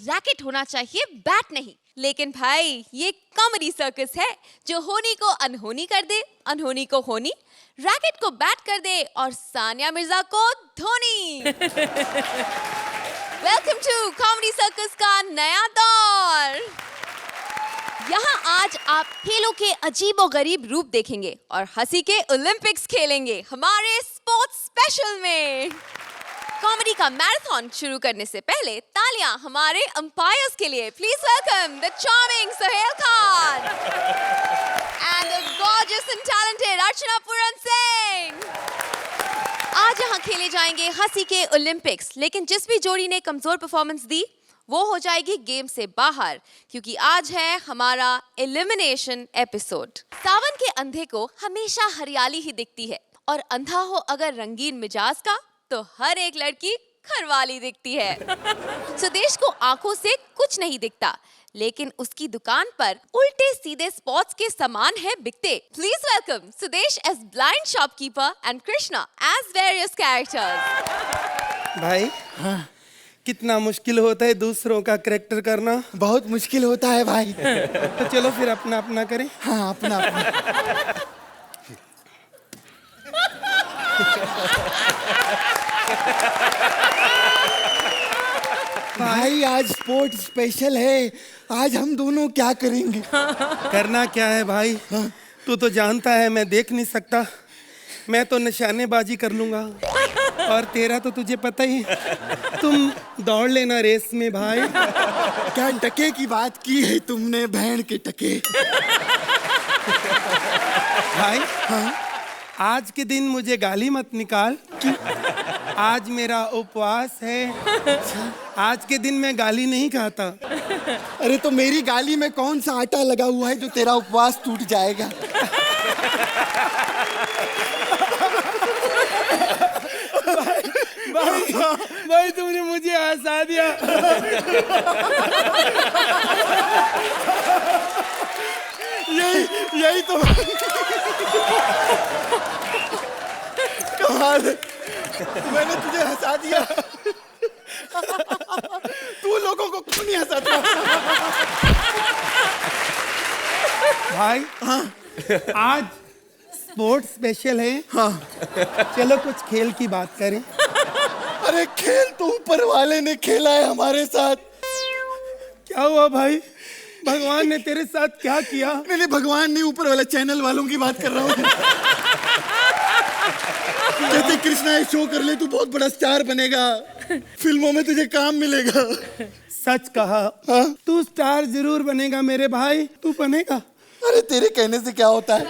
Racket होना चाहिए, bat नहीं। लेकिन भाई ये कॉमेडी सर्कस है जो होनी को अनहोनी कर दे, अनहोनी को होनी, रैकेट को बैट कर दे और सानिया मिर्जा को Dhoni. Welcome to comedy circus का नया दौर। यहाँ आज आप खेलों के अजीबोगरीब रूप देखेंगे और हंसी के ओलंपिक्स खेलेंगे हमारे स्पोर्ट्स स्पेशल में। कॉमेडी का मैराथन शुरू करने से पहले तालियां हमारे अंपायर्स के लिए। Please welcome the charming Sohail Khan and the gorgeous and talented Archana Puran Singh. आज यहाँ खेले जाएंगे हंसी के ओलंपिक्स, लेकिन जिस भी जोड़ी ने कमजोर परफॉर्मेंस दी वो हो जाएगी गेम से बाहर, क्योंकि आज है हमारा एलिमिनेशन एपिसोड। सावन के अंधे को हमेशा हरियाली ही दिखती है और अंधा हो अगर रंगीन मिजाज का तो हर एक लड़की घरवाली दिखती है। सुदेश को आंखों से कुछ नहीं दिखता, लेकिन उसकी दुकान पर उल्टे सीधे स्पॉट्स के सामान है बिकते। Please welcome Sudesh as blind shopkeeper and Krishna as various characters. भाई हाँ, कितना मुश्किल होता है दूसरों का कैरेक्टर करना। बहुत मुश्किल होता है भाई। तो चलो फिर अपना अपना करें। हाँ अपना अपना। भाई आज स्पोर्ट स्पेशल है, आज हम दोनों क्या करेंगे? करना क्या है भाई? हाँ? तू तो जानता है मैं देख नहीं सकता, मैं तो निशानेबाजी कर लूंगा और तेरा तो तुझे पता ही, तुम दौड़ लेना रेस में भाई। क्या टके की बात की है तुमने, बहन के टके। भाई हाँ? आज के दिन मुझे गाली मत निकाल, आज मेरा उपवास है। आज के दिन मैं गाली नहीं खाता। अरे तो मेरी गाली में कौन सा आटा लगा हुआ है जो तेरा उपवास टूट जाएगा? भाई तुमने मुझे हंसा दिया। यही तो कमाल है, मैंने तुझे हंसा दिया। तू लोगों को क्यों नहीं हंसाता? भाई हाँ? आज स्पोर्ट्स स्पेशल है। हाँ? चलो कुछ खेल की बात करें। अरे खेल तो ऊपर वाले ने खेला है हमारे साथ। क्या हुआ भाई? भगवान ने तेरे साथ क्या किया? नहीं भगवान नहीं, ऊपर वाला चैनल वालों की बात कर रहा हूँ। कहते कृष्णा ये शो कर ले, तू बहुत बड़ा स्टार बनेगा, फिल्मों में तुझे काम मिलेगा। सच कहा। हाँ? तू स्टार जरूर बनेगा मेरे भाई, तू बनेगा। अरे तेरे कहने से क्या होता है?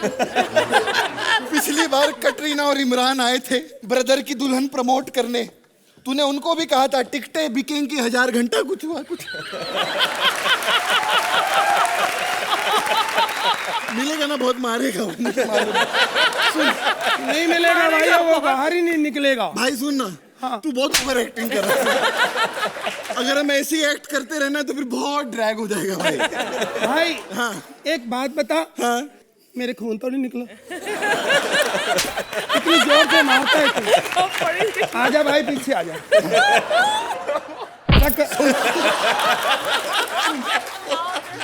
पिछली बार कटरीना और इमरान आए थे ब्रदर की दुल्हन प्रमोट करने, तूने उनको भी कहा था टिकटें बिकेंगी 1000 घंटा, कुछ हुआ कुछ? मिलेगा ना, बहुत मारेगा वो। सुन, नहीं मिलेगा भाई, वो बाहर ही नहीं निकलेगा। भाई सुन ना, हाँ? तू बहुत ओवर एक्टिंग कर रहा है। अगर हम ऐसे ही एक्ट करते रहना तो फिर बहुत ड्रैग हो जाएगा भाई। भाई हाँ? एक बात बता। हाँ? मेरे खून तो नहीं निकला? इतनी जोर से मारता है तू। आजा भाई पीछे आजा।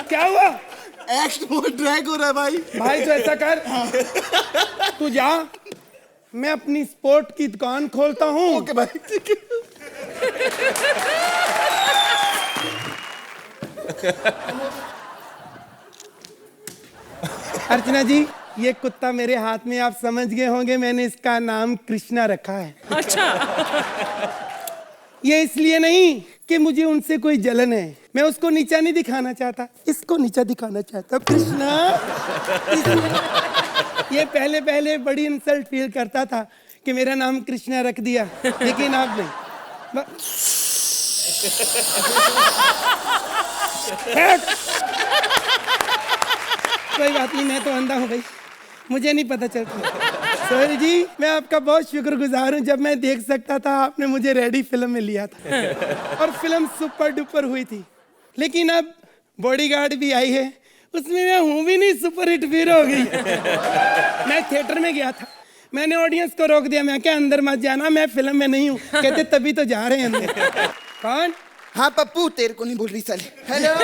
क्या हुआ? एक्ट बहुत ड्रैग हो रहा है भाई। भाई तो ऐसा कर, तू जा, मैं अपनी स्पोर्ट की दुकान खोलता हूँ। ओके भाई ठीक है। अर्चना जी, ये कुत्ता मेरे हाथ में आप समझ गए होंगे, मैंने इसका नाम कृष्णा रखा है। अच्छा। ये इसलिए नहीं कि मुझे उनसे कोई जलन है, मैं उसको नीचा नहीं दिखाना चाहता, इसको नीचा दिखाना चाहता। कृष्णा ये पहले पहले बड़ी इंसल्ट फील करता था कि मेरा नाम कृष्णा रख दिया, लेकिन आप नहीं। कोई बात नहीं, मैं तो अंधा हूँ भाई, मुझे नहीं पता चलता। सोहेल जी, मैं आपका बहुत शुक्रगुजार हूँ, जब मैं देख सकता था आपने मुझे रेडी फिल्म में लिया था और फिल्म सुपर डुपर हुई थी। लेकिन अब बॉडीगार्ड भी आई है, उसमें मैं हूँ भी नहीं, सुपर हिट फिर हो गई। मैं थिएटर में गया था, मैंने ऑडियंस को रोक दिया, मैं क्या अंदर मत जाना, मैं फिल्म में नहीं हूँ। कहते तभी तो जा रहे हैं अंदर। कौन? हाँ पप्पू, तेरे को नहीं बोल रही साले। हेलो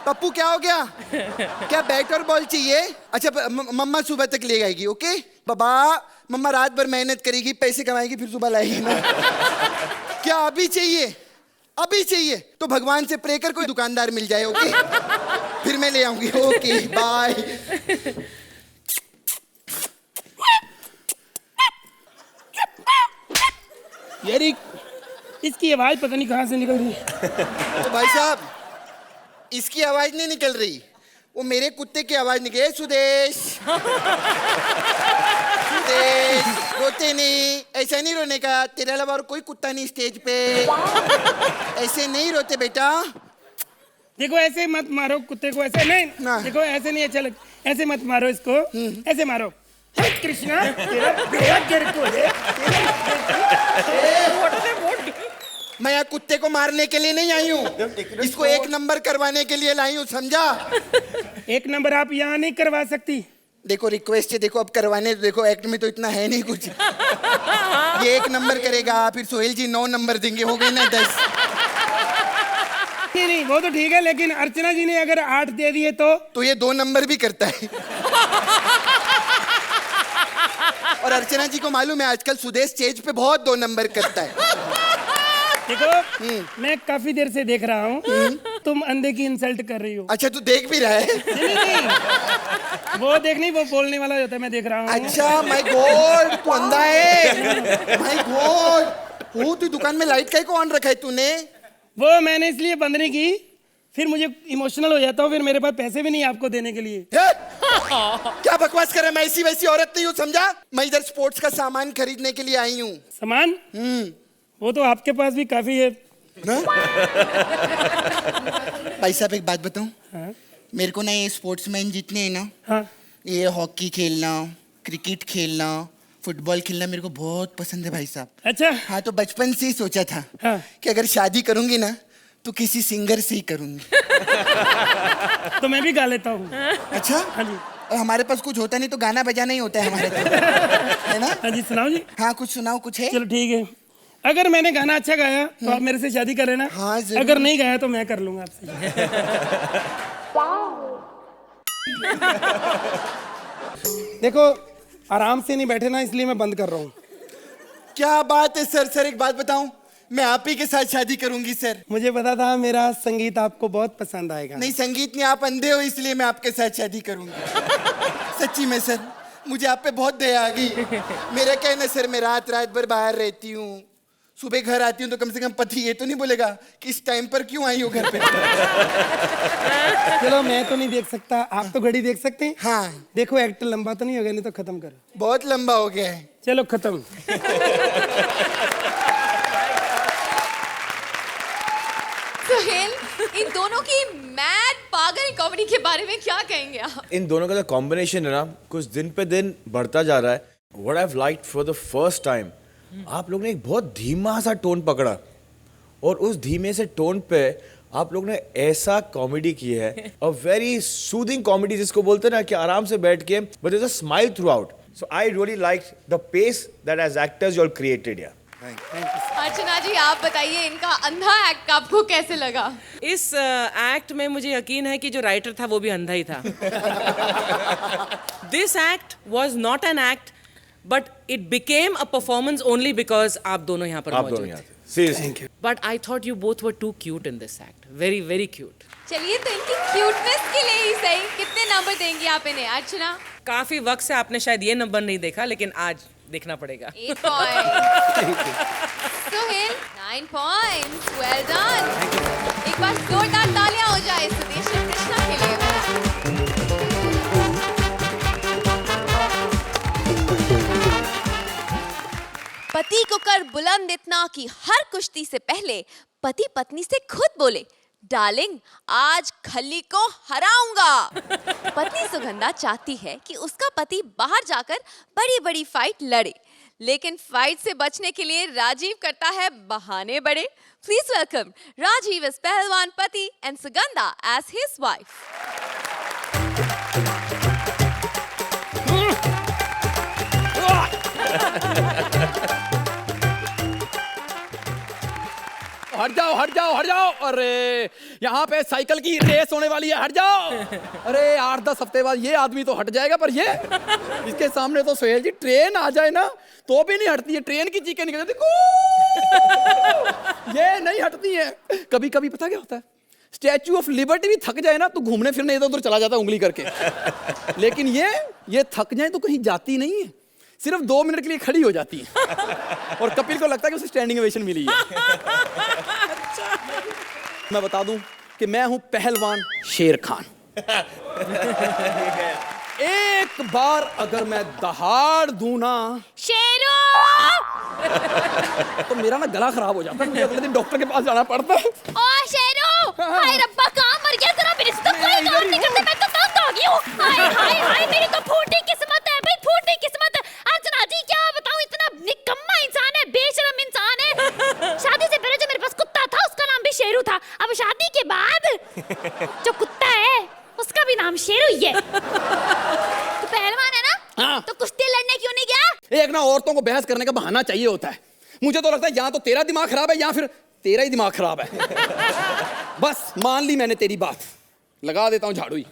पप्पू, क्या हो गया? क्या बैट और बॉल चाहिए? अच्छा मम्मा सुबह तक ले आएगी। ओके बाबा, मम्मा रात भर मेहनत करेगी, पैसे कमाएगी, फिर सुबह लाएगी ना। क्या अभी चाहिए? अभी चाहिए तो भगवान से प्रे कर कोई दुकानदार मिल जाए। ओके फिर मैं ले आऊंगी। Okay bye. यार इसकी आवाज पता नहीं कहाँ से निकल रही है। तो भाई साहब, इसकी आवाज नहीं निकल रही, वो मेरे कुत्ते की आवाज निकल। सुदेश सुदेश, रोते नहीं, ऐसा नहीं रोने का। तेरे अलावा और कोई कुत्ता नहीं स्टेज पे, ऐसे नहीं रोते बेटा। देखो ऐसे मत मारो कुत्ते को, ऐसे नहीं ना। देखो ऐसे नहीं अच्छा लगता, ऐसे मत मारो इसको, ऐसे मारो। हे कृष्णा, तेरा बेड़ा गिर को है। मैं यहाँ कुत्ते को मारने के लिए नहीं आई हूँ, इसको 1 नंबर करवाने के लिए लाई हूँ, समझा? 1 नंबर आप यहाँ नहीं करवा सकती। देखो रिक्वेस्ट है, देखो अब करवाने, देखो एक्ट में तो इतना है नहीं कुछ। ये 1 नंबर करेगा, फिर सोहेल जी 9 नंबर देंगे, हो गए ना 10। नहीं वो तो ठीक है, लेकिन अर्चना जी ने अगर 8 दे दिए तो ये 2 नंबर भी करता है। और अर्चना जी को मालूम है आजकल सुदेश स्टेज पे बहुत 2 नंबर करता है। देखो मैं काफी देर से देख रहा हूँ, तुम अंधे की इंसल्ट कर रही हो। अच्छा तू देख भी रहा है? नहीं, वो देख नहीं, वो बोलने वाला होता है, मैं देख रहा हूँ। अच्छा माय गॉड, तू अंधा है? माय गॉड, वो तू दुकान में लाइट काहे को ऑन रखा है तूने? वो मैंने इसलिए बंद नहीं की, फिर मुझे इमोशनल हो जाता हूँ, फिर मेरे पास पैसे भी नहीं आपको देने के लिए। क्या बकवास कर रहा है? मैं ऐसी वैसी औरत नहीं हूँ, समझा? मैं इधर स्पोर्ट्स का सामान खरीदने के लिए आई हूँ। सामान? वो तो आपके पास भी काफी है। भाई साहब एक बात बताऊं? हाँ? मेरे को ना ये स्पोर्ट्समैन जितने हैं ना, हाँ? ये हॉकी खेलना, क्रिकेट खेलना, फुटबॉल खेलना मेरे को बहुत पसंद है भाई साहब। अच्छा। हाँ तो बचपन से ही सोचा था हाँ? कि अगर शादी करूंगी ना तो किसी सिंगर से ही करूंगी। तो मैं भी गा लेता हूँ। अच्छा? हाँ जी। और हमारे पास कुछ होता नहीं तो गाना बजाना ही होता है हमारे तो, है ना? हाँ जी, सुनाओ जी। हाँ कुछ सुनाओ, कुछ है? चलो ठीक है, अगर मैंने गाना अच्छा गाया तो आप मेरे से शादी कर लेना। हाँ जरूर। अगर नहीं गाया तो मैं कर लूंगा आपसे। देखो आराम से नहीं बैठे ना, इसलिए मैं बंद कर रहा हूँ। क्या बात है सर? सर एक बात बताऊं, मैं आप ही के साथ शादी करूंगी सर। मुझे पता था मेरा संगीत आपको बहुत पसंद आएगा। नहीं संगीत नहीं, आप अंधे हो इसलिए मैं आपके साथ शादी करूंगी। सच्ची में सर, मुझे आप पे बहुत दया आ गई। मेरा क्या है ना सर, मैं रात भर बाहर रहती हूँ, सुबह घर आती हूँ तो कम से कम पति ये तो नहीं बोलेगा कि इस टाइम पर क्यों आई हो घर पे। चलो मैं तो नहीं देख सकता, आप तो घड़ी देख सकते हैं। हाँ देखो एक्ट लंबा तो नहीं हो गया, नहीं तो खत्म करो। बहुत लंबा हो गया है। चलो खत्म। सोहेल, इन दोनों की मैड पागल कॉमेडी के बारे में क्या कहेंगे आप? इन दोनों का जो कॉम्बिनेशन है ना, कुछ दिन पे दिन बढ़ता जा रहा है। What I have liked for the first time, आप लोग ने एक बहुत धीमा सा टोन पकड़ा और उस धीमे से टोन पे आप लोग ने ऐसा कॉमेडी की है, अ वेरी सूदिंग कॉमेडी जिसको बोलते हैं ना कि आराम से बैठ के but there is a smile throughout. So I really like the pace that as actors you all created. या अर्चना जी आप बताइए, इनका अंधा एक्ट आपको कैसे लगा? इस एक्ट में मुझे यकीन है कि जो राइटर था वो भी अंधा ही था। This act was not an act but it became a performance only because आप दोनों यहाँ पर आप दोनों मौजूद यहाँ थे। थे। Seriously. But I thought you both were too cute in this act, very very cute. चलिए तो इनकी क्यूटनेस के लिए ही सही, कितने नंबर देंगी आप इन्हें अर्चना? काफी वक्त से आपने शायद ये नंबर नहीं देखा, लेकिन आज देखना पड़ेगा। 8 point. Sohail 9 points, well done. एक बार जोरदार तालियां हो जाए सुदेश और कृष्णा के लिए। पति को कर बुलंद इतना कि हर कुश्ती से पहले पति पत्नी से खुद बोले, डार्लिंग आज खली को हराऊंगा। पत्नी सुगंधा चाहती है कि उसका पति बाहर जाकर बड़ी बड़ी फाइट लड़े, लेकिन फाइट से बचने के लिए राजीव करता है बहाने बड़े। प्लीज वेलकम राजीव एज पहलवान पति and Sugandha as his wife. हट जाओ हट जाओ हट जाओ। अरे यहाँ पे साइकिल की रेस होने वाली है, हट जाओ। अरे 8-10 हफ्ते बाद ये आदमी तो हट जाएगा, पर ये इसके सामने तो सोहेल जी ट्रेन आ जाए ना तो भी नहीं हटती है, ट्रेन की चीखें निकल जाती, ये नहीं हटती है। कभी कभी पता क्या होता है, स्टैच्यू ऑफ लिबर्टी भी थक जाए ना तो घूमने फिरने इधर उधर चला जाता है उंगली करके, लेकिन ये थक जाए तो कहीं जाती नहीं है, सिर्फ 2 मिनट के लिए खड़ी हो जाती है। और कपिल को लगता है कि उसे स्टैंडिंग ओवेशन मिली है। मैं बता दूं कि मैं हूं पहलवान शेर खान। एक बार अगर मैं दहाड़ दूं ना शेरू तो मेरा ना गला खराब हो जाता है, मुझे अगले दिन डॉक्टर के पास जाना पड़ता है। ओ शेरू, हाय रब्बा कहाँ मर गया जरा, मेरे से तो कोई काम नहीं करता, मैं तो तंग हो गई हूँ। हाय हाय हाय, मेरी तो फूटी किस्मत है भाई, फूटी किस्मत है। अर्चना जी क्या बताऊँ, इतना निकम्मा इंसान है, बेशरम इंसान है। शादी से पहले जो मेरे पास कुत्ता था उसका नाम भी शेरू था, अब शादी के बाद जो कुत्ता है उसका भी नाम शेरू ही है। तू पहलवान है ना, हाँ। तो कुश्ती लड़ने क्यों नहीं गया? एक ना औरतों को बहस करने का बहाना चाहिए होता है। मुझे तो लगता है या तो तेरा दिमाग खराब है या फिर तेरा ही दिमाग खराब है। बस मान ली मैंने तेरी बात, लगा देता हूँ झाड़ू ही।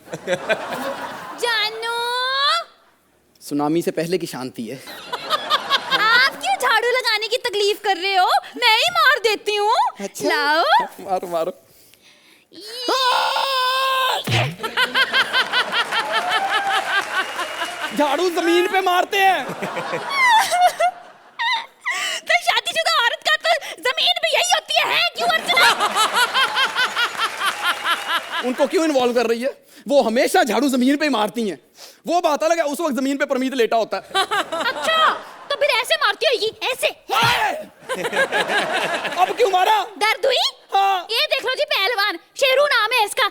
जानू, सुनामी से पहले की शांति है। आप क्यों झाड़ू लगाने की तकलीफ कर रहे हो, मैं ही मार देती हूँ। अच्छा। लाओ। मारो मारो। झाड़ू जमीन पे मारते हैं। तो शादीशुदा औरत का तो जमीन भी यही होती है क्यों अर्चना? उनको क्यों इन्वॉल्व कर रही है? वो हमेशा झाड़ू जमीन पे ही मारती हैं। वो बात अलग है, उस वक्त जमीन पे परमीत लेटा होता है। अच्छा, तो फिर ऐसे मारती होगी, ऐसे। अब क्यों मारा? दर्द हुई? हाँ। ये देख लो जी, पहलवान शेरू नाम है इसका।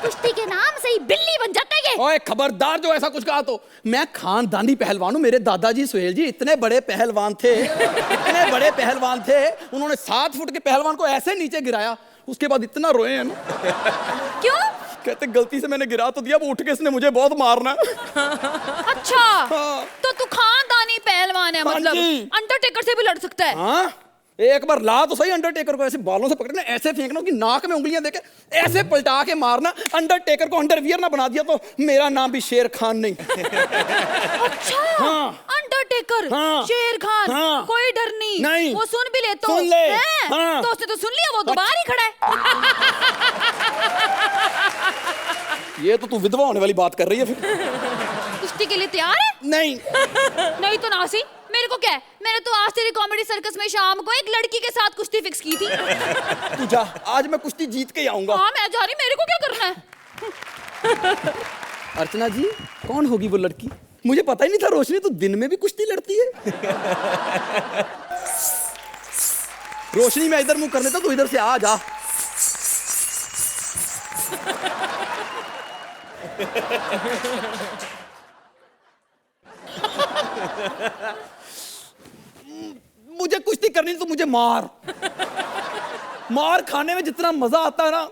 कुश्ती के नाम से ही बिल्ली बन जाता है ये। ओए खबरदार जो ऐसा कुछ कहा तो। मैं खानदानी पहलवान हूँ, मेरे दादाजी सोहेल जी इतने बड़े पहलवान थे, इतने बड़े पहलवान थे, उन्होंने 7 फुट के पहलवान को ऐसे नीचे गिराया, उसके बाद इतना रोए हैं ना। क्यों? कहते गलती से मैंने गिरा तो दिया, वो उठ के इसने मुझे बहुत मारना। अच्छा, हाँ। तो तू खानदानी पहलवान है, हाँ मतलब जी। अंडरटेकर से भी लड़ सकता है। हाँ, एक बार ला तो सही अंडरटेकर को, ऐसे बालों से पकड़ना, ऐसे फेंकना कि नाक में उंगलियां देके ऐसे पलटा के मारना। अंडरटेकर को अंडरवियर ना बना दिया तो मेरा नाम भी शेर खान नहीं। अच्छा, हाँ। अंडरटेकर, हाँ। शेर खान, हाँ। कोई डर नहीं। वो सुन भी ले तो सुन ले। हैं? हाँ। तो उसने तो सुन लिया, वो तो बाहर ही खड़ा है। ये तो तू विधवा होने वाली बात कर रही है फिर। कुश्ती के लिए तैयार है? नहीं। नहीं तो नासी, मेरे को क्या है, मैंने तो आज तेरी कॉमेडी सर्कस में शाम को एक लड़की के साथ कुश्ती फिक्स की थी। तू जा, आज मैं कुश्ती जीत के ही आऊंगा। हाँ मैं जा रही, मेरे को क्या करना है? अर्चना जी, कौन होगी वो लड़की? मुझे पता ही नहीं था रोशनी तो दिन में भी कुश्ती लड़ती है। रोशनी मैं इधर मुंह कर लेता, तू इधर से आ जा। मुझे कुश्ती करनी तो मुझे मार। मार खाने में जितना मजा आता है ना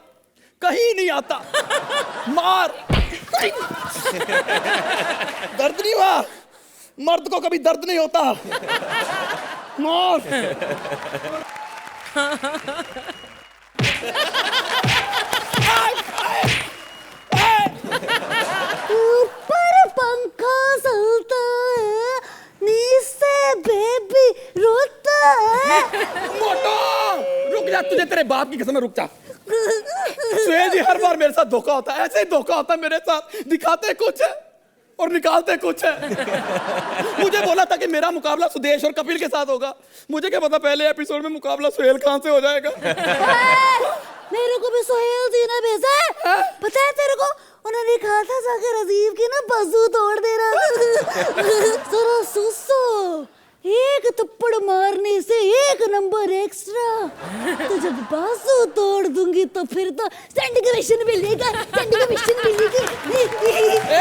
कहीं नहीं आता। मार। दर्द नहीं हुआ, मर्द को कभी दर्द नहीं होता। मार। ऊपर पंखा चलता है, नीचे बेबी रोता है। मोटो रुक जा, तुझे तेरे बाप की कसम है, रुक जा। सुहेल जी हर बार मेरे साथ धोखा होता है, ऐसे ही धोखा होता है मेरे साथ। दिखाते कुछ है और निकालते कुछ है। मुझे बोला था कि मेरा मुकाबला सुदेश और कपिल के साथ होगा, मुझे क्या पता पहले एपिसोड में मुकाबला सुहेल खान से हो जाएगा। मेरे को भी सोहेल जी ने भेजा है, पता है तेरे को? उन्होंने कहा था जाकर अजीब की ना बाजू तोड़ देना। जरा सुसो, एक थप्पड़ मारने से 1 नंबर एक्स्ट्रा। तो जब बाजू तोड़ दूंगी तो फिर तो स्टैंडिंग ओवेशन मिलेगा, स्टैंडिंग ओवेशन मिलेगी। एक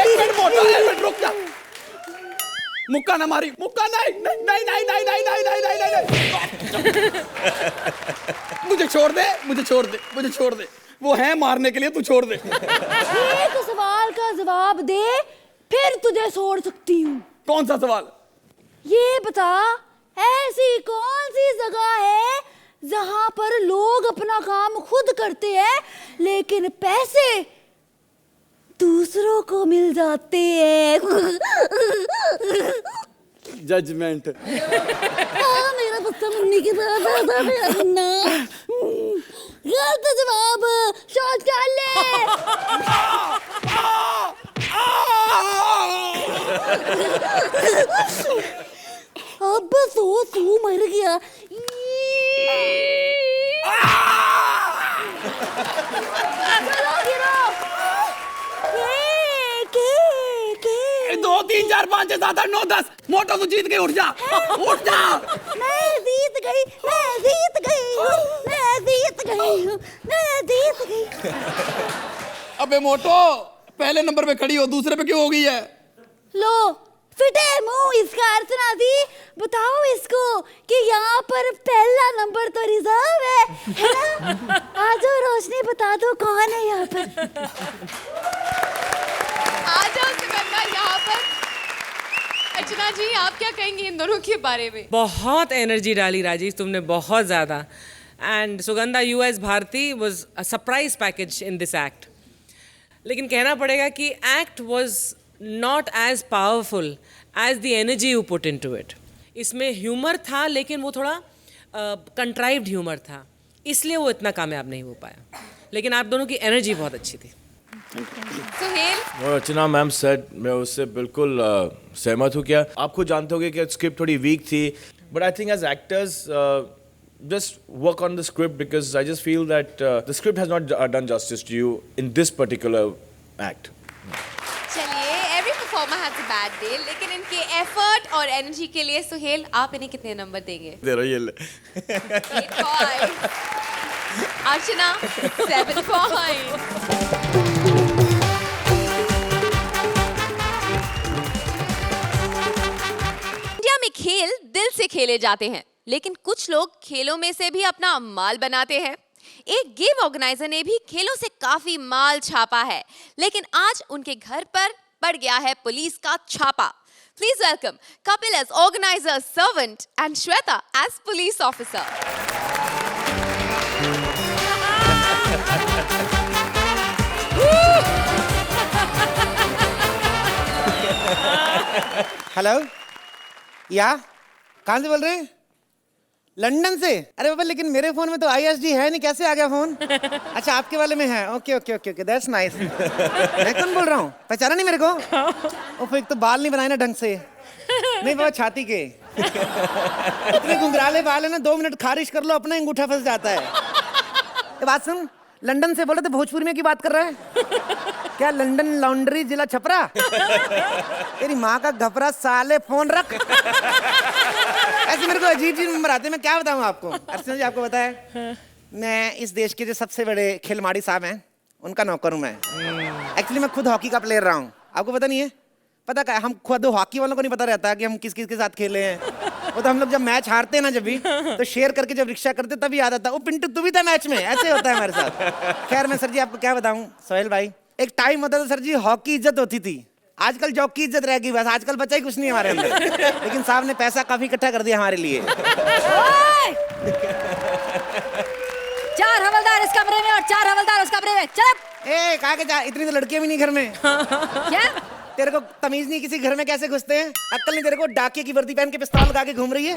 मिनट मोटो, एक मिनट रुक जा। मुक्का ना मारी, मुक्का नहीं नहीं नहीं नहीं नहीं नहीं नहीं नहीं नहीं नहीं। मुझे छोड़ दे, मुझे छोड़ दे, मुझे छोड़ दे। वो है मारने के लिए, तू छोड़ दे। एक सवाल का जवाब दे, फिर तुझे छोड़ सकती हूँ। कौन सा सवाल? ये बता, ऐसी कौन सी जगह है जहां पर लोग अपना काम खुद करते हैं लेकिन पैसे दूसरों को मिल जाते हैं। जजमेंट। हाँ, मेरा बच्चा मुन्नी की तरह था मेरा मुन्ना। गलत जवाब, शौचालय। अब सो मर गया। चलो गिरो। के 2 3 4 5 6 7 8 9 10 मोटो तू जीत गई, उठ जा उठ जा। मैं जीत गई, मैं जीत गई हूँ, मैं जीत गई हूँ, मैं जीत गई। अबे मोटो, पहले नंबर पे खड़ी हो, दूसरे पे क्यों हो गई है? लो फिटे मुंह, इसका अर्थ ना दी। बताओ इसको कि यहाँ पर पहला नंबर तो रिजर्व है ना? आ जाओ रोशनी, बता दो कौन है यहाँ पर। आ जाओ सुगंधा यहाँ पर। अर्चना जी, आप क्या कहेंगे इन दोनों के बारे में? बहुत एनर्जी डाली राजेश तुमने, बहुत ज़्यादा। And Sugandha, you S Bharti was a surprise package in this act. लेकिन कहना पड़ेगा कि act was not as powerful as the energy you put into it. इसमें ह्यूमर था लेकिन वो थोड़ा कंट्राइव्ड ह्यूमर था, इसलिए वो इतना कामयाब नहीं हो पाया। लेकिन आप दोनों की एनर्जी बहुत अच्छी थी। सुहेल, अर्चना मैम सेड, मैं उससे बिल्कुल सहमत हूँ। क्या आप खुद जानते होगे कि स्क्रिप्ट थोड़ी वीक थी, but I think as actors just work on the script because I just feel that the script has not done justice to you in this particular act. चलिए, every performer has a bad day, लेकिन इनके effort और energy के लिए सुहेल, आप इन्हें कितने number देंगे? 8 points. अर्चना 7 points. इंडिया में खेल दिल से खेले जाते हैं, लेकिन कुछ लोग खेलों में से भी अपना माल बनाते हैं। एक गेम ऑर्गेनाइजर ने भी खेलों से काफी माल छापा है, लेकिन आज उनके घर पर पड़ गया है पुलिस का छापा। Please welcome Kapil as organiser servant and Shweta as police officer. Hello, या कहाँ से बोल रहे हैं? लंदन से? अरे बाबा, लेकिन मेरे फोन में तो ISD है नहीं, कैसे आ गया फोन? अच्छा, आपके वाले में है। Okay okay okay okay, that's nice. मैं कौन बोल रहा हूँ? पहचाना नहीं मेरे को? ओह, एक तो बाल नहीं बनाए ना ढंग से। नहीं बाबा, छाती के इतने घुंघराले बाल है ना, 2 मिनट खारिश कर लो अपना अंगूठा फंस जाता है। ये बात सुन, लंदन से बोले तो भोजपुरी में की बात कर रहा है क्या? लंदन लॉन्ड्री, जिला छपरा। तेरी माँ का घपरा साले, फोन रख। ऐसे मेरे को अजीब अजीब नंबर आते हैं, मैं क्या बताऊँ आपको? अर्चना जी, आपको पता है मैं इस देश के जो सबसे बड़े खिलवाड़ी साहब हैं उनका नौकर हूँ मैं। एक्चुअली मैं खुद हॉकी का प्लेयर रहा हूँ, आपको पता नहीं है? पता क्या, हम खुद हॉकी वालों को नहीं पता रहता कि हम किस किस के साथ खेले हैं। वो तो हम लोग जब मैच हारते हैं ना, जब भी तो शेयर करके जब रिक्शा करते तभी याद आता, वो पिंटू तू भी था मैच में। ऐसे होता है हमारे साथ। खैर, मैं सर जी आपको क्या बताऊँ सोहेल भाई, एक टाइम होता था सर जी, हॉकी इज्जत होती थी। आजकल जॉब की इज्जत रह गई, बस आजकल बचा ही कुछ नहीं हमारे अंदर। लेकिन साहब ने पैसा काफी इकट्ठा कर दिया हमारे लिए। 4 हवलदार इस कमरे में और 4 हवलदार उस कमरे में। चल। ए, कहा के जा, इतनी तो लड़कियां भी नहीं घर में। क्या? तेरे को तमीज नहीं किसी घर में कैसे घुसते हैं? अक्ल नहीं तेरे को? डाकिये की वर्दी पहन के पिस्तौल लगा के घूम रही है।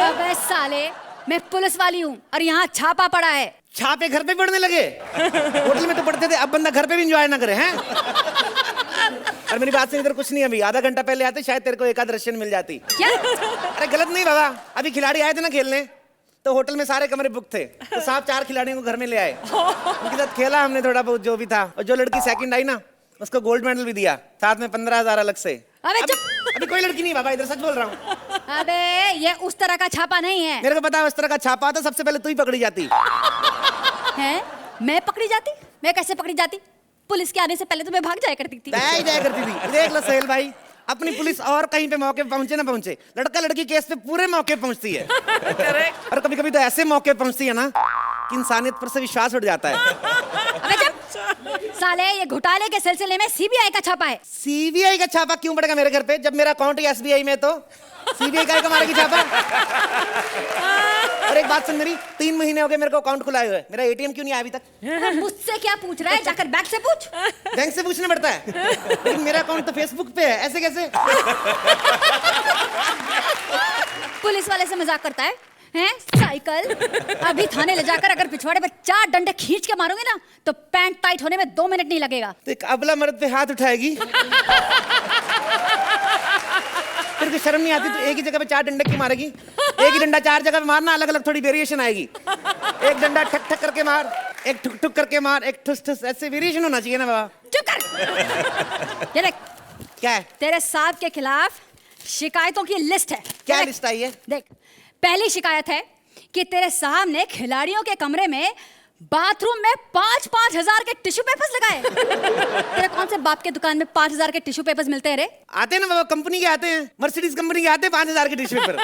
अबे साले, मैं पुलिस वाली हूँ और यहाँ छापा पड़ा है। छापे घर पे पड़ने लगे? होटल में तो पड़ते थे, अब बंदा घर पे भी एंजॉय ना करे हैं? और मेरी बात से इधर कुछ नहीं, अभी आधा घंटा पहले आते शायद तेरे को एक आध रशियन मिल जाती। क्या? अरे गलत नहीं बाबा, अभी खिलाड़ी आए थे ना खेलने, तो होटल में सारे कमरे बुक थे, तो साहब 4 खिलाड़ियों को घर में ले आए। उनके साथ खेला हमने थोड़ा बहुत जो भी था, और जो लड़की सेकंड आई ना उसको गोल्ड मेडल भी दिया, साथ में 15,000 अलग से। अभी कोई लड़की नहीं बाबा, इधर सच बोल रहा हूँ। अबे ये उस तरह का छापा नहीं है। मेरे को पता है उस तरह का छापा आता, सबसे पहले तू ही पकड़ी जाती है। मैं पकड़ी जाती? मैं कैसे पकड़ी जाती? पुलिस के आने से पहले तो मैं भाग जाया करती थी। जाया करती थी। देख लो सोहेल भाई, अपनी पुलिस और कहीं पे मौके पे पहुंचे ना पहुंचे, लड़का लड़की केस पे पूरे मौके पे पहुंचती है। और कभी कभी तो ऐसे मौके पहुंचती है ना कि इंसानियत पर से विश्वास उठ जाता है। अबे साले ये घोटाले के सिलसिले में सीबीआई का छापा है। सीबीआई का छापा क्यों पड़ेगा मेरे घर पे जब मेरा अकाउंट ही एसबीआई में है तो सीबीआई का मारेगी छापा? और एक बात सुन मेरी, 3 महीने हो गए मेरे को अकाउंट खुलाए हुए, मेरा एटीएम क्यों नहीं आया अभी तक? मुझसे क्या पूछ रहा है? जाकर बैंक से पूछ। बैंक से पूछना पड़ता है, लेकिन मेरा अकाउंट तो फेसबुक पे है, ऐसे कैसे? पुलिस वाले से मजाक करता है हैं? साइकिल अभी थाने ले जाकर अगर पिछवाड़े पे 4 डंडे खींच के मारोगे ना तो पैंट टाइट होने में 2 मिनट नहीं लगेगा। तो एक अबला मर्द पे हाथ उठाएगी, तेरे को शर्म नहीं आती? तो एक ही जगह पे 4 डंडे क्यों मारेगी? एक ही डंडा 4 जगह पे मारना, अलग अलग थोड़ी वेरिएशन आएगी। एक डंडा ठक ठक करके मार, एक ठुक ठुक करके मार, एक ठुस ठुस, ऐसे वेरिएशन होना चाहिए ना बाबा। चुप कर। ये देख, क्या है? तेरे साहब के खिलाफ शिकायतों की लिस्ट है। क्या देख, लिस्ट आई है? देख, पहली शिकायत है कि तेरे साहब ने खिलाड़ियों के कमरे में बाथरूम में 5-5 हजार के टिश्यू पेपर्स लगाए। तेरे कौन से बाप के दुकान में 5 हजार के टिश्यू पेपर्स मिलते हैं रे? आते हैं ना बाबा, कंपनी के आते हैं, मर्सिडीज कंपनी के आते हैं 5000 के टिश्यू पेपर।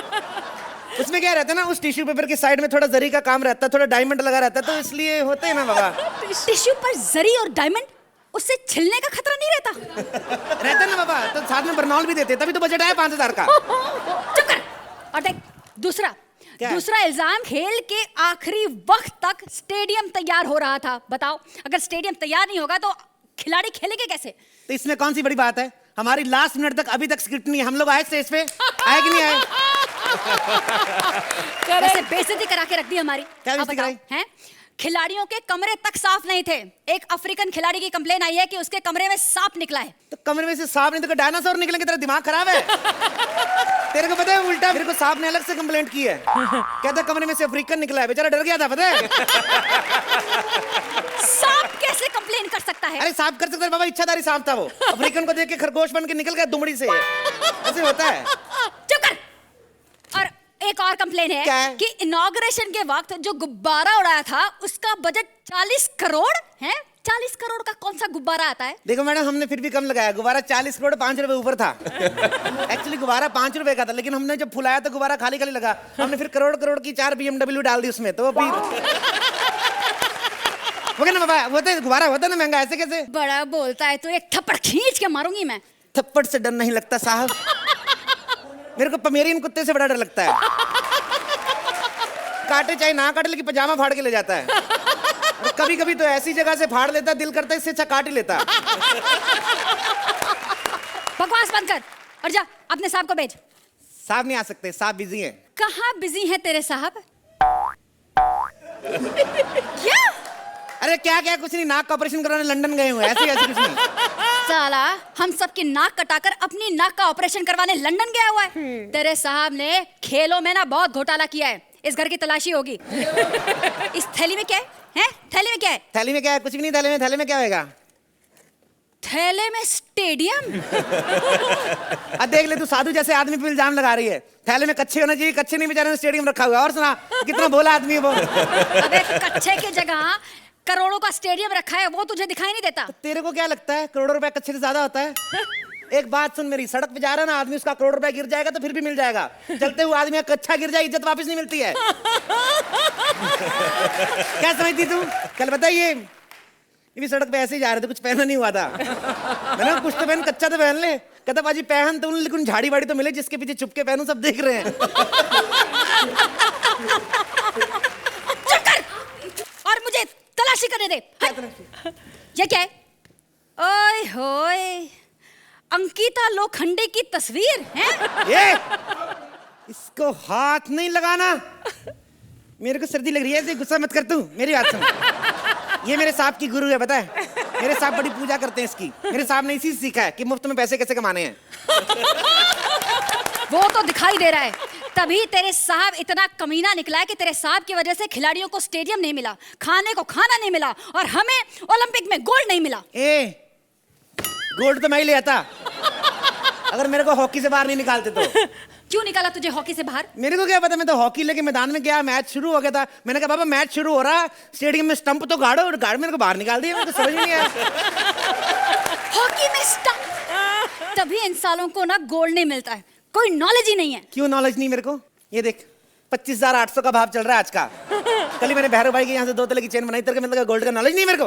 उसमें क्या रहता है ना, उस टिश्यू पेपर के साइड में थोड़ा जरी का काम रहता है, थोड़ा डायमंड लगा रहता है, तो इसलिए होते हैं ना बाबा। टिश्यू पर जरी और डायमंड, उससे छिलने का खतरा नहीं रहता? रहता है ना बाबा, तो साथ में बर्नॉल भी देते हैं, तभी तो बजट आया 5000 का। चुप कर। और देख, दूसरा इल्जाम, खेल के आखिरी वक्त तक स्टेडियम तैयार हो रहा था। बताओ, अगर स्टेडियम तैयार नहीं होगा तो खिलाड़ी खेलेंगे कैसे? तो इसमें कौन सी बड़ी बात है? हमारी लास्ट मिनट तक अभी तक स्क्रिप्ट नहीं है, हम लोग आए स्टेज पे, आए कि नहीं आए? वैसे बेइज्जती करा के रख दी हमारी। क्या अब बेइज्जती बताओ, कराई? हैं? खिलाड़ियों के कमरे तक साफ नहीं थे। एक अफ्रीकन खिलाड़ी की कंप्लेन आई है कि उसके कमरे में सांप निकला है। तो कमरे में से सांप नहीं तो डायनासोर निकलेंगे, तेरा दिमाग खराब है? तेरे को पता है उल्टा मेरे को सांप ने अलग से कंप्लेंट की है, कहता कमरे में से अफ्रीकन निकला है, बेचारा डर गया था, पता है? सांप कैसे कंप्लेन कर सकता है? अरे सांप कर सकता है बाबा, इच्छाधारी सांप था वो, अफ्रीकन को देख के खरगोश बन के निकल गया दुमड़ी से, ऐसे होता है। चुप कर। और एक और कंप्लेन है, क्या है? कि इनॉग्रेशन के वक्त जो गुब्बारा उड़ाया था उसका बजट 40 करोड़ है। 40 करोड़ का कौन सा गुब्बारा आता है? देखो मैडम, हमने फिर भी कम लगाया, गुब्बारा 40 करोड़ 5 रुपए ऊपर था। एक्चुअली गुब्बारा 5 रुपए का था, लेकिन हमने जब फुलाया तो गुब्बारा खाली खाली लगा, हमने फिर करोड़ की 4 BMW डाल दी उसमें, तो अभी वो ना बाबा, वो तो गुब्बारा होता ना महंगा, ऐसे कैसे? बड़ा बोलता है तो एक थप्पड़ खींच के मारूंगी मैं। थप्पड़ से डर नहीं लगता साहब, मेरे को पमेरियन कुत्ते से बड़ा डर लगता है। काटे चाहे ना काटे, लेकिन पजामा फाड़ के ले जाता है। कभी कभी तो ऐसी जगह से फाड़ लेता है, दिल करता है इससे अच्छा काट ही लेता। बकवास बंद कर और जा अपने साहब को भेज। साहब नहीं आ सकते, साहब बिजी हैं। कहाँ बिजी है तेरे साहब? क्या? अरे क्या क्या कुछ नहीं, नाक का ऑपरेशन करवाने लंदन गए हुए, ऐसे ऐसे कुछ नहीं। साला हम सबकी नाक कटाकर अपनी नाक का ऑपरेशन करवाने लंदन गया हुआ है। तेरे साहब ने खेलों में ना बहुत घोटाला किया है, इस घर की तलाशी होगी। इस थैली में क्या है? हैं? थैली में क्या है? थैली में क्या है? कुछ भी नहीं थैले में क्या होएगा? थैले में स्टेडियम। अब देख ले, तू साधु जैसे आदमी पे इल्जाम लगा रही है। थैले में कच्चे होना चाहिए, कच्चे नहीं, बेचारे ने स्टेडियम रखा हुआ है। और सुना, कितना बोला आदमी है वो। अबे कच्चे की जगह करोड़ों का स्टेडियम रखा है, वो तुझे दिखाई नहीं देता? तेरे को क्या लगता है करोड़ों रुपए कच्चे से ज्यादा होता है? एक बात सुन मेरी, सड़क पे जा रहा है ना आदमी, उसका करोड़ रुपए गिर जाएगा तो फिर भी मिल जाएगा, चलते हुए आदमी का कच्चा गिर जाए इज्जत वापस नहीं मिलती है। क्या समझती तू? कल बताइए, ये भी सड़क पे ऐसे ही जा रहे थे, कुछ पहना नहीं हुआ था, मैंने कुछ तो पहन, कच्चा तो पहन ले। कहता बाजी पहन तो, लेकिन झाड़ी वाड़ी तो मिले जिसके पीछे छुप के पहनूं, सब देख रहे हैं। और मुझे तलाशी करने दे। ये क्या है? ओए होए, अंकिता लोखंडे की तस्वीर है। ये इसको हाथ नहीं लगाना, मेरे को सर्दी लग रही है, ऐसे गुस्सा मत कर तू, मेरी बात सुन। ये मेरे साहब की गुरु है, पता है, मेरे साहब बड़ी पूजा करते हैं इसकी। मेरे साहब ने इसी से सीखा है कि मुफ्त में पैसे कैसे कमाने हैं। वो तो दिखाई दे रहा है, तभी तेरे साहब इतना कमीना निकला है कि तेरे साहब की वजह से खिलाड़ियों को स्टेडियम नहीं मिला, खाने को खाना नहीं मिला, और हमें ओलंपिक में गोल्ड नहीं मिला। गोल्ड तो मैं ही ले आता, अगर मेरे को हॉकी से बाहर नहीं निकालते तो। क्यों निकाला तुझे हॉकी से बाहर? मेरे को क्या पता, मैं तो हॉकी लेके मैदान में गया, मैच शुरू हो गया था, मैंने कहा बाबा मैच शुरू हो रहा, स्टेडियम में स्टंप तो गाड़ो, और गाड़ मेरे को बाहर निकाल दिया, मेरे को समझ नहीं आया। हॉकी में स्टंप, तभी इन सालों को ना गोल्ड नहीं मिलता है, कोई नॉलेज ही नहीं है। क्यों नॉलेज नहीं मेरे को? ये देख 25,800 का भाव चल रहा है आज का, कल ही मैंने भैरव भाई के यहाँ से 2 तोले की चेन बनाई, तेरे को मतलब गोल्ड का नॉलेज नहीं मेरे को।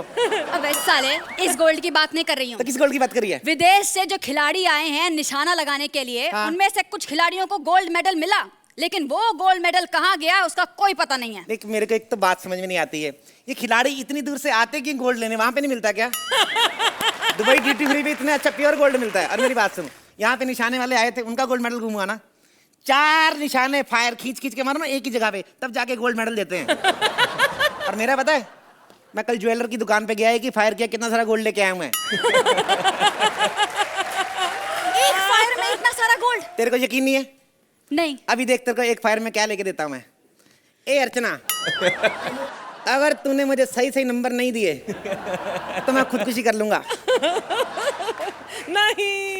अबे साले, इस गोल्ड की बात नहीं कर रही हूँ। तो किस गोल्ड की बात करी है? विदेश से जो खिलाड़ी आए हैं निशाना लगाने के लिए, हाँ। उनमें से कुछ खिलाड़ियों को गोल्ड मेडल मिला, लेकिन वो गोल्ड मेडल कहाँ गया उसका कोई पता नहीं है। देख मेरे को एक तो बात समझ में नहीं आती है, ये खिलाड़ी इतनी दूर से आते कि गोल्ड लेने, वहां पे नहीं मिलता क्या? दुबई ड्यूटी फ्री पे इतना अच्छा प्योर गोल्ड मिलता है। और मेरी बात सुनो, यहाँ पे निशाने वाले आए थे, उनका गोल्ड मेडल गुम हुआ ना। 4 निशाने फायर खींच खींच के मारो ना एक ही जगह पे, तब जाके गोल्ड मेडल देते हैं। और मेरा पता है, मैं कल ज्वेलर की दुकान पे गया है कि फायर किया, कितना सारा गोल्ड लेके आया हूं मैं। एक फायर में इतना सारा गोल्ड? तेरे को यकीन नहीं है? नहीं। अभी देख तेरे को एक फायर में क्या लेके देता हूं मैं। ए अर्चना, अगर तूने मुझे सही सही नंबर नहीं दिए तो मैं खुदकुशी कर लूंगा। नहीं।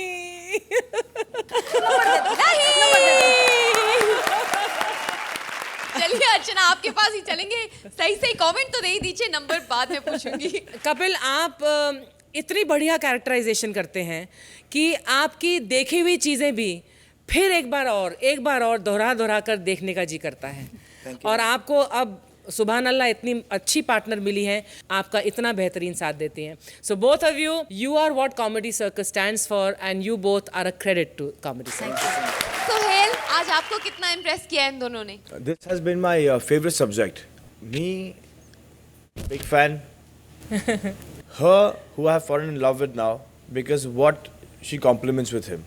चलिए अर्चना आपके पास ही चलेंगे, सही सही कमेंट तो दे ही दीजिए, नंबर बाद में पूछूंगी। कपिल, आप इतनी बढ़िया कैरेक्टराइजेशन करते हैं कि आपकी देखी हुई चीज़ें भी फिर एक बार और दोहरा कर देखने का जी करता है। और आपको अब सुभान अल्लाह इतनी अच्छी पार्टनर मिली है, आपका इतना बेहतरीन साथ देती हैं। So both of you are what comedy circus stands for, and you both are a credit to comedy circus. Sohail, आज आपको कितना इम्प्रेस किया इन दोनों ने? This has been my favorite subject. Me, big fan. Her, who I have fallen in love with now, because what she compliments with him.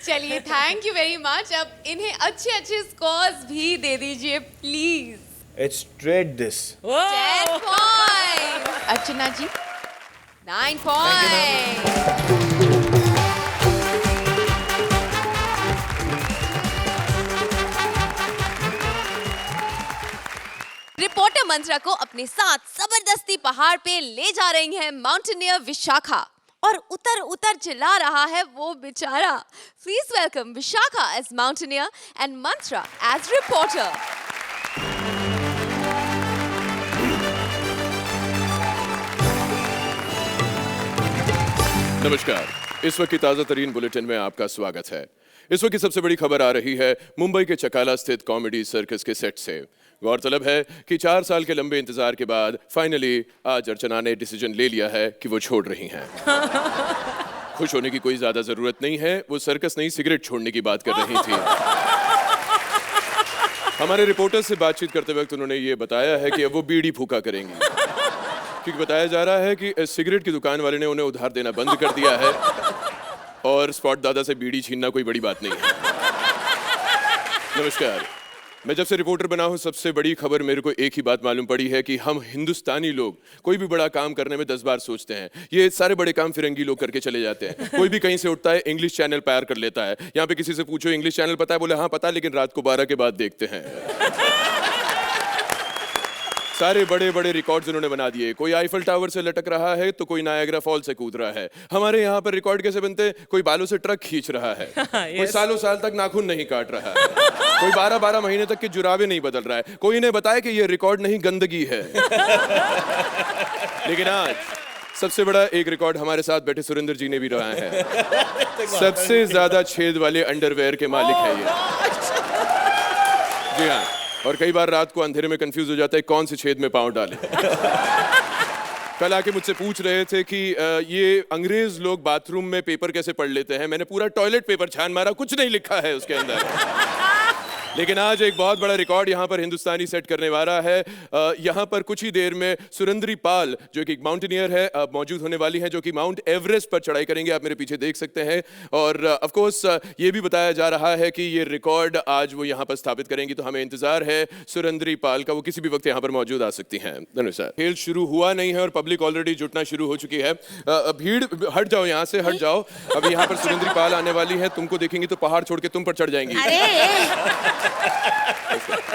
चलिए, thank you very much. अब इन्हें अच्छे अच्छे स्कोर्स भी दे दीजिए please. It's straight this. 10 point. Archana ji 9 point. Reporter Mantra को अपने साथ जबरदस्ती पहाड़ पे ले जा रही है माउंटेनियर विशाखा, और उतर उतर चिल्ला रहा है वो बेचारा। Please welcome Vishakha as mountaineer and Mantra as reporter. नमस्कार, इस वक्त की ताज़ा तरीन बुलेटिन में आपका स्वागत है। इस वक्त की सबसे बड़ी खबर आ रही है मुंबई के चकाला स्थित कॉमेडी सर्कस के सेट से। गौरतलब है कि 4 साल के लंबे इंतजार के बाद फाइनली आज अर्चना ने डिसीजन ले लिया है कि वो छोड़ रही हैं। खुश होने की कोई ज्यादा जरूरत नहीं है, वो सर्कस नहीं सिगरेट छोड़ने की बात कर रही थी। हमारे रिपोर्टर से बातचीत करते वक्त उन्होंने ये बताया है कि अब वो बीड़ी फूका करेंगी, क्योंकि बताया जा रहा है कि सिगरेट की दुकान वाले ने उन्हें उधार देना बंद कर दिया है, और स्पॉट दादा से बीड़ी छीनना कोई बड़ी बात नहीं है। नमस्कार, मैं जब से रिपोर्टर बना हूं सबसे बड़ी खबर मेरे को एक ही बात मालूम पड़ी है कि हम हिंदुस्तानी लोग कोई भी बड़ा काम करने में 10 बार सोचते हैं। ये सारे बड़े काम फिरंगी लोग करके चले जाते हैं। कोई भी कहीं से उठता है इंग्लिश चैनल पार कर लेता है। यहाँ पे किसी से पूछो इंग्लिश चैनल पता है, बोले हाँ पता है, लेकिन रात को 12 के बाद देखते हैं। सारे बड़े बड़े रिकॉर्ड्स उन्होंने बना दिए। कोई आईफल टावर से लटक रहा है तो कोई नायग्रा फॉल से कूद रहा है। हमारे यहाँ पर रिकॉर्ड कैसे बनते हैं? कोई बालों से ट्रक खींच रहा है, कोई सालों साल तक नाखून नहीं काट रहा है, कोई 12-12 महीने तक के जुराबे नहीं बदल रहा है। कोई इन्हें बताए कि ये रिकॉर्ड नहीं गंदगी है। लेकिन आज सबसे बड़ा एक रिकॉर्ड हमारे साथ बैठे सुरेंद्र जी ने भी रहा है। सबसे ज्यादा छेद वाले अंडरवेयर के मालिक है ये। जी हाँ, और कई बार रात को अंधेरे में कंफ्यूज हो जाता है कौन से छेद में पांव डाले। कल आके मुझसे पूछ रहे थे कि ये अंग्रेज लोग बाथरूम में पेपर कैसे पढ़ लेते हैं। मैंने पूरा टॉयलेट पेपर छान मारा, कुछ नहीं लिखा है उसके अंदर। लेकिन आज एक बहुत बड़ा रिकॉर्ड यहाँ पर हिंदुस्तानी सेट करने वाला है। यहाँ पर कुछ ही देर में सुरेंद्री पाल जो कि एक माउंटेनियर है मौजूद होने वाली है, जो कि माउंट एवरेस्ट पर चढ़ाई करेंगे। आप मेरे पीछे देख सकते हैं। और ऑफ कोर्स ये भी बताया जा रहा है कि ये रिकॉर्ड आज वो यहाँ पर स्थापित करेंगी, तो हमें इंतजार है सुरेंद्री पाल का। वो किसी भी वक्त यहाँ पर मौजूद आ सकती हैं। धन्यवाद। खेल शुरू हुआ नहीं है और पब्लिक ऑलरेडी जुटना शुरू हो चुकी है। भीड़ हट जाओ, यहाँ से हट जाओ। अभी यहाँ पर सुरेंद्री पाल आने वाली है, तुमको देखेंगी तो पहाड़ छोड़ के तुम पर चढ़ जाएंगी।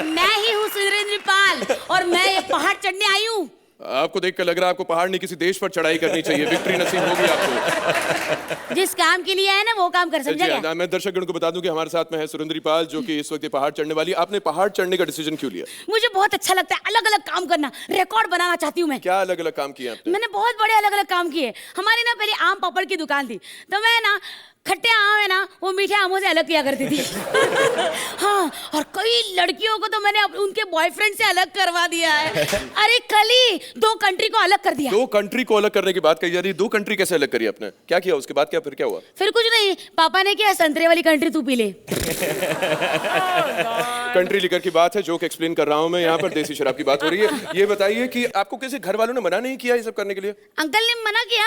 मैं ही हूँ सुरेंद्र पाल, और मैं ये पहाड़ चढ़ने आई हूँ। आपको देखकर लग रहा है आपको पहाड़ नहीं किसी देश पर चढ़ाई करनी चाहिए। विक्ट्री नसीब होगी आपको। जिस काम के लिए है ना वो काम कर, समझा क्या? मैं दर्शकगण को बता दूं कि हमारे साथ में है सुरेंद्री पाल, जो कि इस वक्त पहाड़ चढ़ने वाली। आपने पहाड़ चढ़ने का डिसीजन क्यों लिया? मुझे बहुत अच्छा लगता है अलग अलग काम करना, रिकॉर्ड बनाना चाहती हूँ मैं। क्या अलग अलग काम किए आपने? मैंने बहुत बड़े अलग अलग काम किए। हमारे ना पहले आम पापड़ की दुकान थी, तो मैं ना खट्टे आम है ना वो मीठे आमों से अलग किया करती थी। हाँ, और कई भाई लड़कियों को तो मैंने उनके बॉयफ्रेंड से अलग करवा दिया है। अरे कल ही 2 कंट्री को अलग कर दिया। 2 कंट्री को अलग करने की बात कही जा रही है। 2 कंट्री कैसे अलग करी आपने? क्या किया उसके बाद? फिर क्या हुआ? फिर कुछ नहीं, पापा ने किया संतरे वाली कंट्री तू पी ले। कंट्री लिकर की बात है, जोक एक्सप्लेन कर रहा हूं मैं यहाँ पर, देसी शराब की बात हो रही है। ये बताइए कि आपको किसी घर वालों ने मना नहीं किया ये सब करने के लिए? अंकल ने मना किया,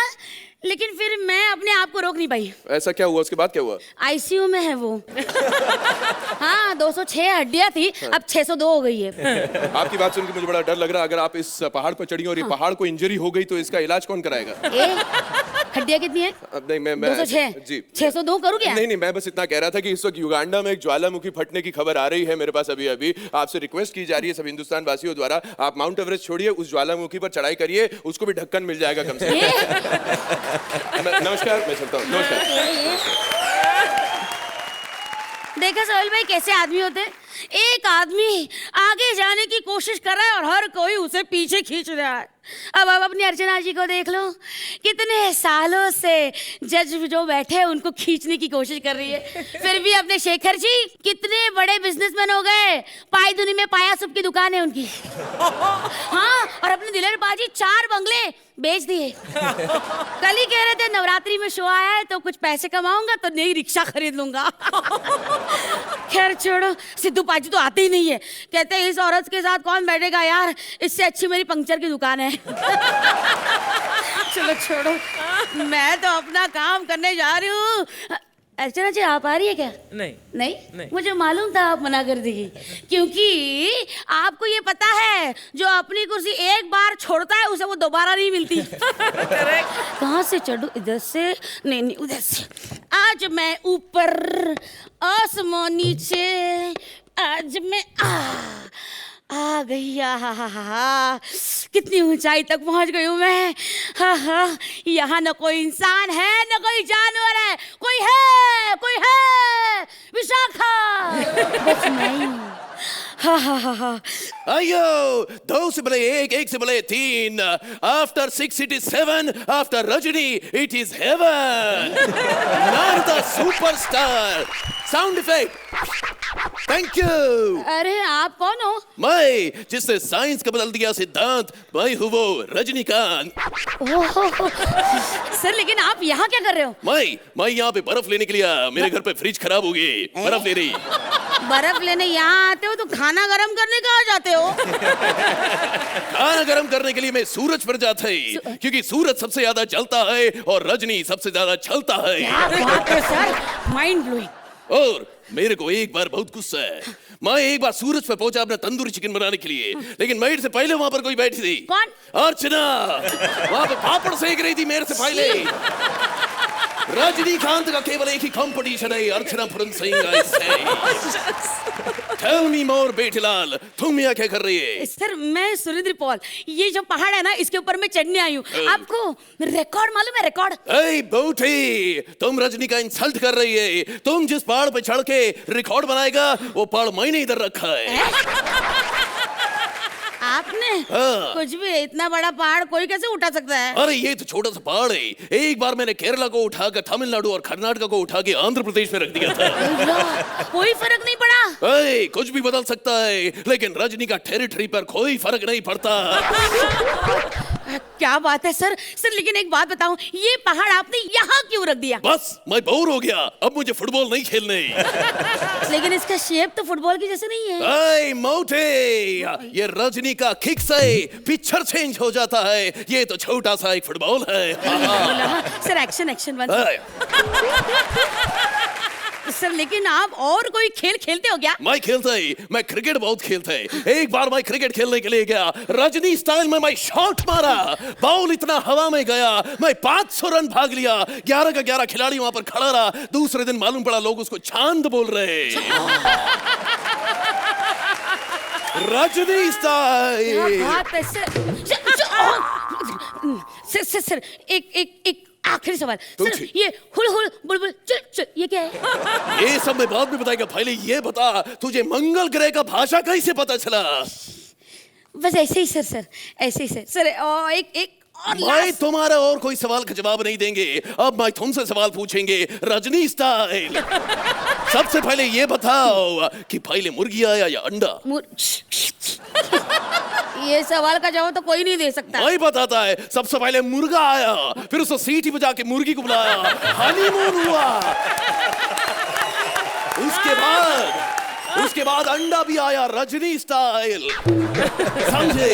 लेकिन फिर मैं अपने आप को रोक नहीं पाई। ऐसा क्या हुआ? उसके बाद क्या हुआ? आईसीयू में है वो। हाँ 206 हड्डियां थी, अब 602 हो गई है। आपकी बात सुनकर मुझे बड़ा डर लग रहा है। अगर आप इस पहाड़ पर चढ़ी और ये पहाड़ को इंजरी हो गई तो इसका इलाज कौन कराएगा? हड्डियां कितनी है? नहीं मैं 206 जी 602 करूं क्या? नहीं, मैं बस इतना कह रहा था कि इस वक्त युगांडा में एक ज्वालामुखी फटने की खबर आ रही है मेरे पास अभी। आपसे रिक्वेस्ट की जा रही है सब हिंदुस्तान वासियों द्वारा, आप माउंट एवरेस्ट छोड़िए, उस ज्वालामुखी पर चढ़ाई करिए, उसको भी ढक्कन मिल जाएगा कम से कम। नमस्कार, मैं चलता हूँ। नमस्कार। देखा सोहेल भाई कैसे आदमी होते हैं? एक आदमी आगे जाने की कोशिश कर रहा है और हर कोई उसे पीछे खींच रहा है। अब आप अपनी अर्चना जी को देख लो, कितने सालों से जज जो बैठे हैं उनको खींचने की कोशिश कर रही है, फिर भी अपने शेखर जी कितने बड़े बिजनेसमैन हो गए। पाई दुनी में पाया सुप की दुकान है उनकी। हाँ, और अपने दिलेर बाजी 4 बंगले बेच दिए। कल ही कह रहे थे नवरात्रि में शो आया है तो कुछ पैसे कमाऊंगा तो नई रिक्शा खरीद लूंगा। खैर छोड़ो, सिद्धू पाजी तो आते ही नहीं है, कहते हैं इस औरत के साथ कौन बैठेगा यार, इससे अच्छी मेरी पंक्चर की दुकान है। चलो छोड़ो, मैं तो अपना काम करने जा रही हूँ। अर्चना जी आप आ रही है क्या? नहीं? मुझे मालूम था आप मना कर देगी, क्योंकि आपको ये पता है जो अपनी कुर्सी एक बार छोड़ता है उसे वो दोबारा नहीं मिलती। कहाँ से चढ़ूं? इधर से? नहीं उधर से। आज मैं ऊपर, आसमान नीचे, आज मैं आ गई। हा कितनी ऊंचाई तक पहुंच गई हूँ मैं। हाँ, यहाँ न कोई इंसान है न कोई जानवर है, कोई है विशाखा, बस मैं। हाँ। अयो, 2 से बड़े 1, 1 से बड़े 3, after 6 it is 7, after Rajni it is heaven, Narada superstar, sound effect, thank you. अरे आप कौन हो? मैं जिसने साइंस का बदल दिया सिद्धांत, मैं हूँ वो रजनीकांत। सर लेकिन आप यहाँ क्या कर रहे हो? मैं यहाँ पे बर्फ लेने के लिए आया, मेरे घर पे फ्रिज खराब हो गई, बर्फ ले रही। बर्फ लेने यहाँ आते हो तो खाना गरम करने कहाँ जाते हो? खाना गरम करने के लिए मैं सूरज पर जाता है, क्योंकि सूरज सबसे ज्यादा जलता है और रजनी सबसे ज्यादा छलता है। क्या बात है सर, माइंड ब्लोइंग। और मेरे को एक बार बहुत गुस्सा है, मैं एक बार सूरज पे पहुंचा अपना तंदूरी चिकन बनाने के लिए, लेकिन मेरे से पहले वहां पर कोई बैठी थी। कौन? अर्चना, वहां पे पापड़ सेक रही थी मेरे से पहले। रजनीकांत का केवल एक ही कंपटीशन है, अर्चना Puran Singh. Tell me more बेटीलाल, तुम यहाँ क्या कर रही है? सर मैं सुरेंद्र पॉल, ये जो पहाड़ है ना इसके ऊपर मैं चढ़ने आई हूँ। आपको रिकॉर्ड मालूम है? रिकॉर्ड? ए बूटी, तुम रजनी का इंसल्ट कर रही है। तुम जिस पहाड़ पे चढ़ के रिकॉर्ड बनाएगा वो पहाड़ मैंने इधर रखा है। आपने? कुछ भी, इतना बड़ा पहाड़ कोई कैसे उठा सकता है? अरे ये तो छोटा सा पहाड़ है, एक बार मैंने केरला को उठाकर तमिलनाडु और कर्नाटक को उठा के आंध्र प्रदेश में रख दिया था। कोई फर्क नहीं पड़ा? कुछ भी बदल सकता है, लेकिन रजनी का टेरिटरी पर कोई फर्क नहीं पड़ता। क्या बात है सर। लेकिन एक बात बताऊं, ये पहाड़ आपने यहाँ क्यों रख दिया? बस मैं बोर हो गया, अब मुझे फुटबॉल नहीं खेलने। लेकिन इसका शेप तो फुटबॉल की जैसे नहीं है। मोटे, ये रजनी का किक से पिक्चर चेंज हो जाता है, ये तो छोटा सा एक फुटबॉल है। सर एक्शन सर, लेकिन आप और कोई खेल खेलते हो क्या? मैं खेलता ही, मैं क्रिकेट बहुत खेलता है। एक बार मैं क्रिकेट खेलने के लिए गया, रजनी स्टाइल में मैं शॉट मारा, बॉल इतना हवा में गया, मैं 500 रन भाग लिया। 11 का 11 खिलाड़ी वहां पर खड़ा रहा। दूसरे दिन मालूम पड़ा लोग उसको चांद बोल रहे। रजनी स्टाइल। सर एक आखिरी सवाल सर, ये हुल हुल बुलबुल चुल चुल ये क्या है? ये सब मैं बाद में बताएगा, पहले ये बता तुझे मंगल ग्रह का भाषा कैसे पता चला? बस ऐसे ही सर ऐसे ही सर। एक मैं तुम्हारा और कोई सवाल का जवाब नहीं देंगे। अब मैं तुमसे सवाल पूछेंगे रजनी स्टाइल। सबसे पहले ये बताओ कि पहले मुर्गी आया या अंडा? ये सवाल का जवाब तो कोई नहीं दे सकता। मैं बताता है। सबसे पहले मुर्गा आया, फिर उसको सीटी बजा के मुर्गी को बुलाया, हनीमून हुआ। उसके बाद अंडा भी आया, रजनी स्टाइल। समझे?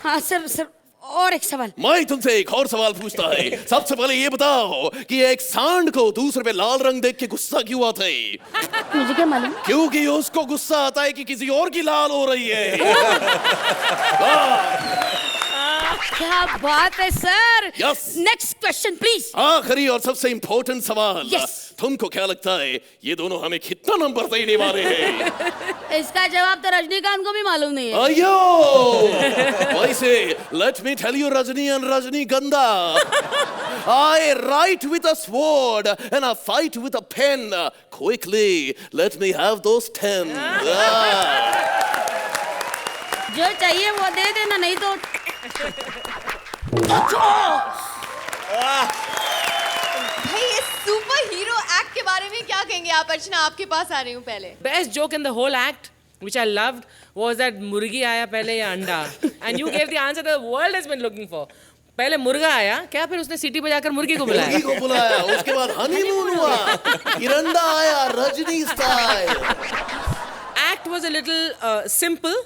हाँ सर और एक सवाल। मैं तुमसे एक और सवाल पूछता है। सबसे पहले ये बताओ कि एक सांड को दूसरे पे लाल रंग देख के गुस्सा क्यों आता है? मुझे क्या मालूम? क्योंकि उसको गुस्सा आता है कि किसी और की लाल हो रही है। क्या बात है sir. Yes. Next question please. आखिरी और सबसे इम्पोर्टेंट सवाल। Yes. तुमको क्या लगता है ये दोनों हमें कितना नंबर देने वाले हैं? इसका जवाब तो रजनीकांत को भी मालूम नहीं है। अयो वैसे let me tell you Rajni and Rajnigandha, I write with a sword and I fight with a pen. Quickly let me have those 10. जो चाहिए वो दे देना, नहीं तो भाई ये सुपर हीरो एक्ट के बारे में क्या कहेंगे आप? अर्चना आपके पास आ रही हूँ पहले। Best joke in the whole act, which I loved, was that मुर्गी आया पहले या अंडा, and you gave the answer the world has been looking for. पहले मुर्गा आया क्या, फिर उसने सीटी बजाकर मुर्गी को बुलाया। उसके बाद हनीमून हुआ, फिर अंडा आया, Rajni style. Act was a little simple.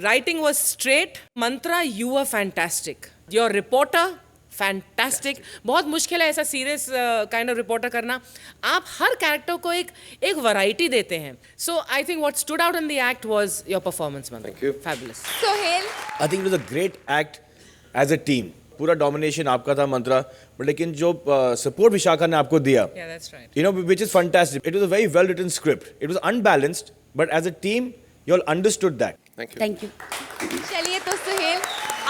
Writing was straight. Mantra, you were fantastic. Your reporter, fantastic. बहुत मुश्किल है ऐसा सीरियस काइंड ऑफ रिपोर्टर करना। आप हर कैरेक्टर को एक वैरायटी देते हैं। So I think what stood out in the act was your performance, Mantra. Thank you. Fabulous. Sohail, I think it was a great act as a team. पूरा domination आपका था मंत्रा, but लेकिन जो सपोर्ट विशाखा ने आपको दिया, Yeah, that's right. you know, which is fantastic. It was a very well written script. It was unbalanced, but as a team, you all understood that. Thank you. चलिए तो सुहेल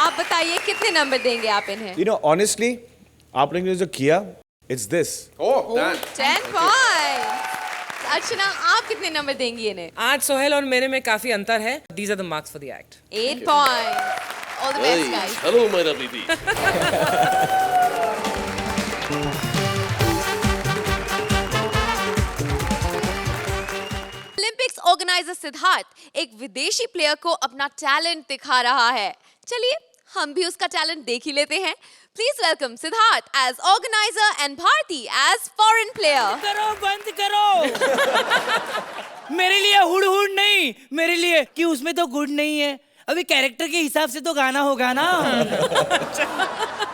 आप बताइए कितने नंबर देंगे आप इन्हें? You know, honestly, आप लोगों ने जो किया, it's this. Oh, damn. 10 points. अर्चना आप कितने नंबर देंगी इन्हें? आज सोहेल और मेरे में काफी अंतर है। These are the marks for the act. 8 points. All the best guys. Hello मेरा बीबी। ओलंपिक्स ऑर्गेनाइजर सिद्धार्थ एक विदेशी प्लेयर को अपना टैलेंट दिखा रहा है। चलिए हम भी उसका टैलेंट देख ही लेते हैं। Please welcome Siddharth as organiser and Bharti as foreign player. करो बंद करो। मेरे लिए हुड़ हुड़ नहीं, मेरे लिए कि उसमें तो गुड नहीं है। अभी कैरेक्टर के हिसाब से तो गाना होगा ना।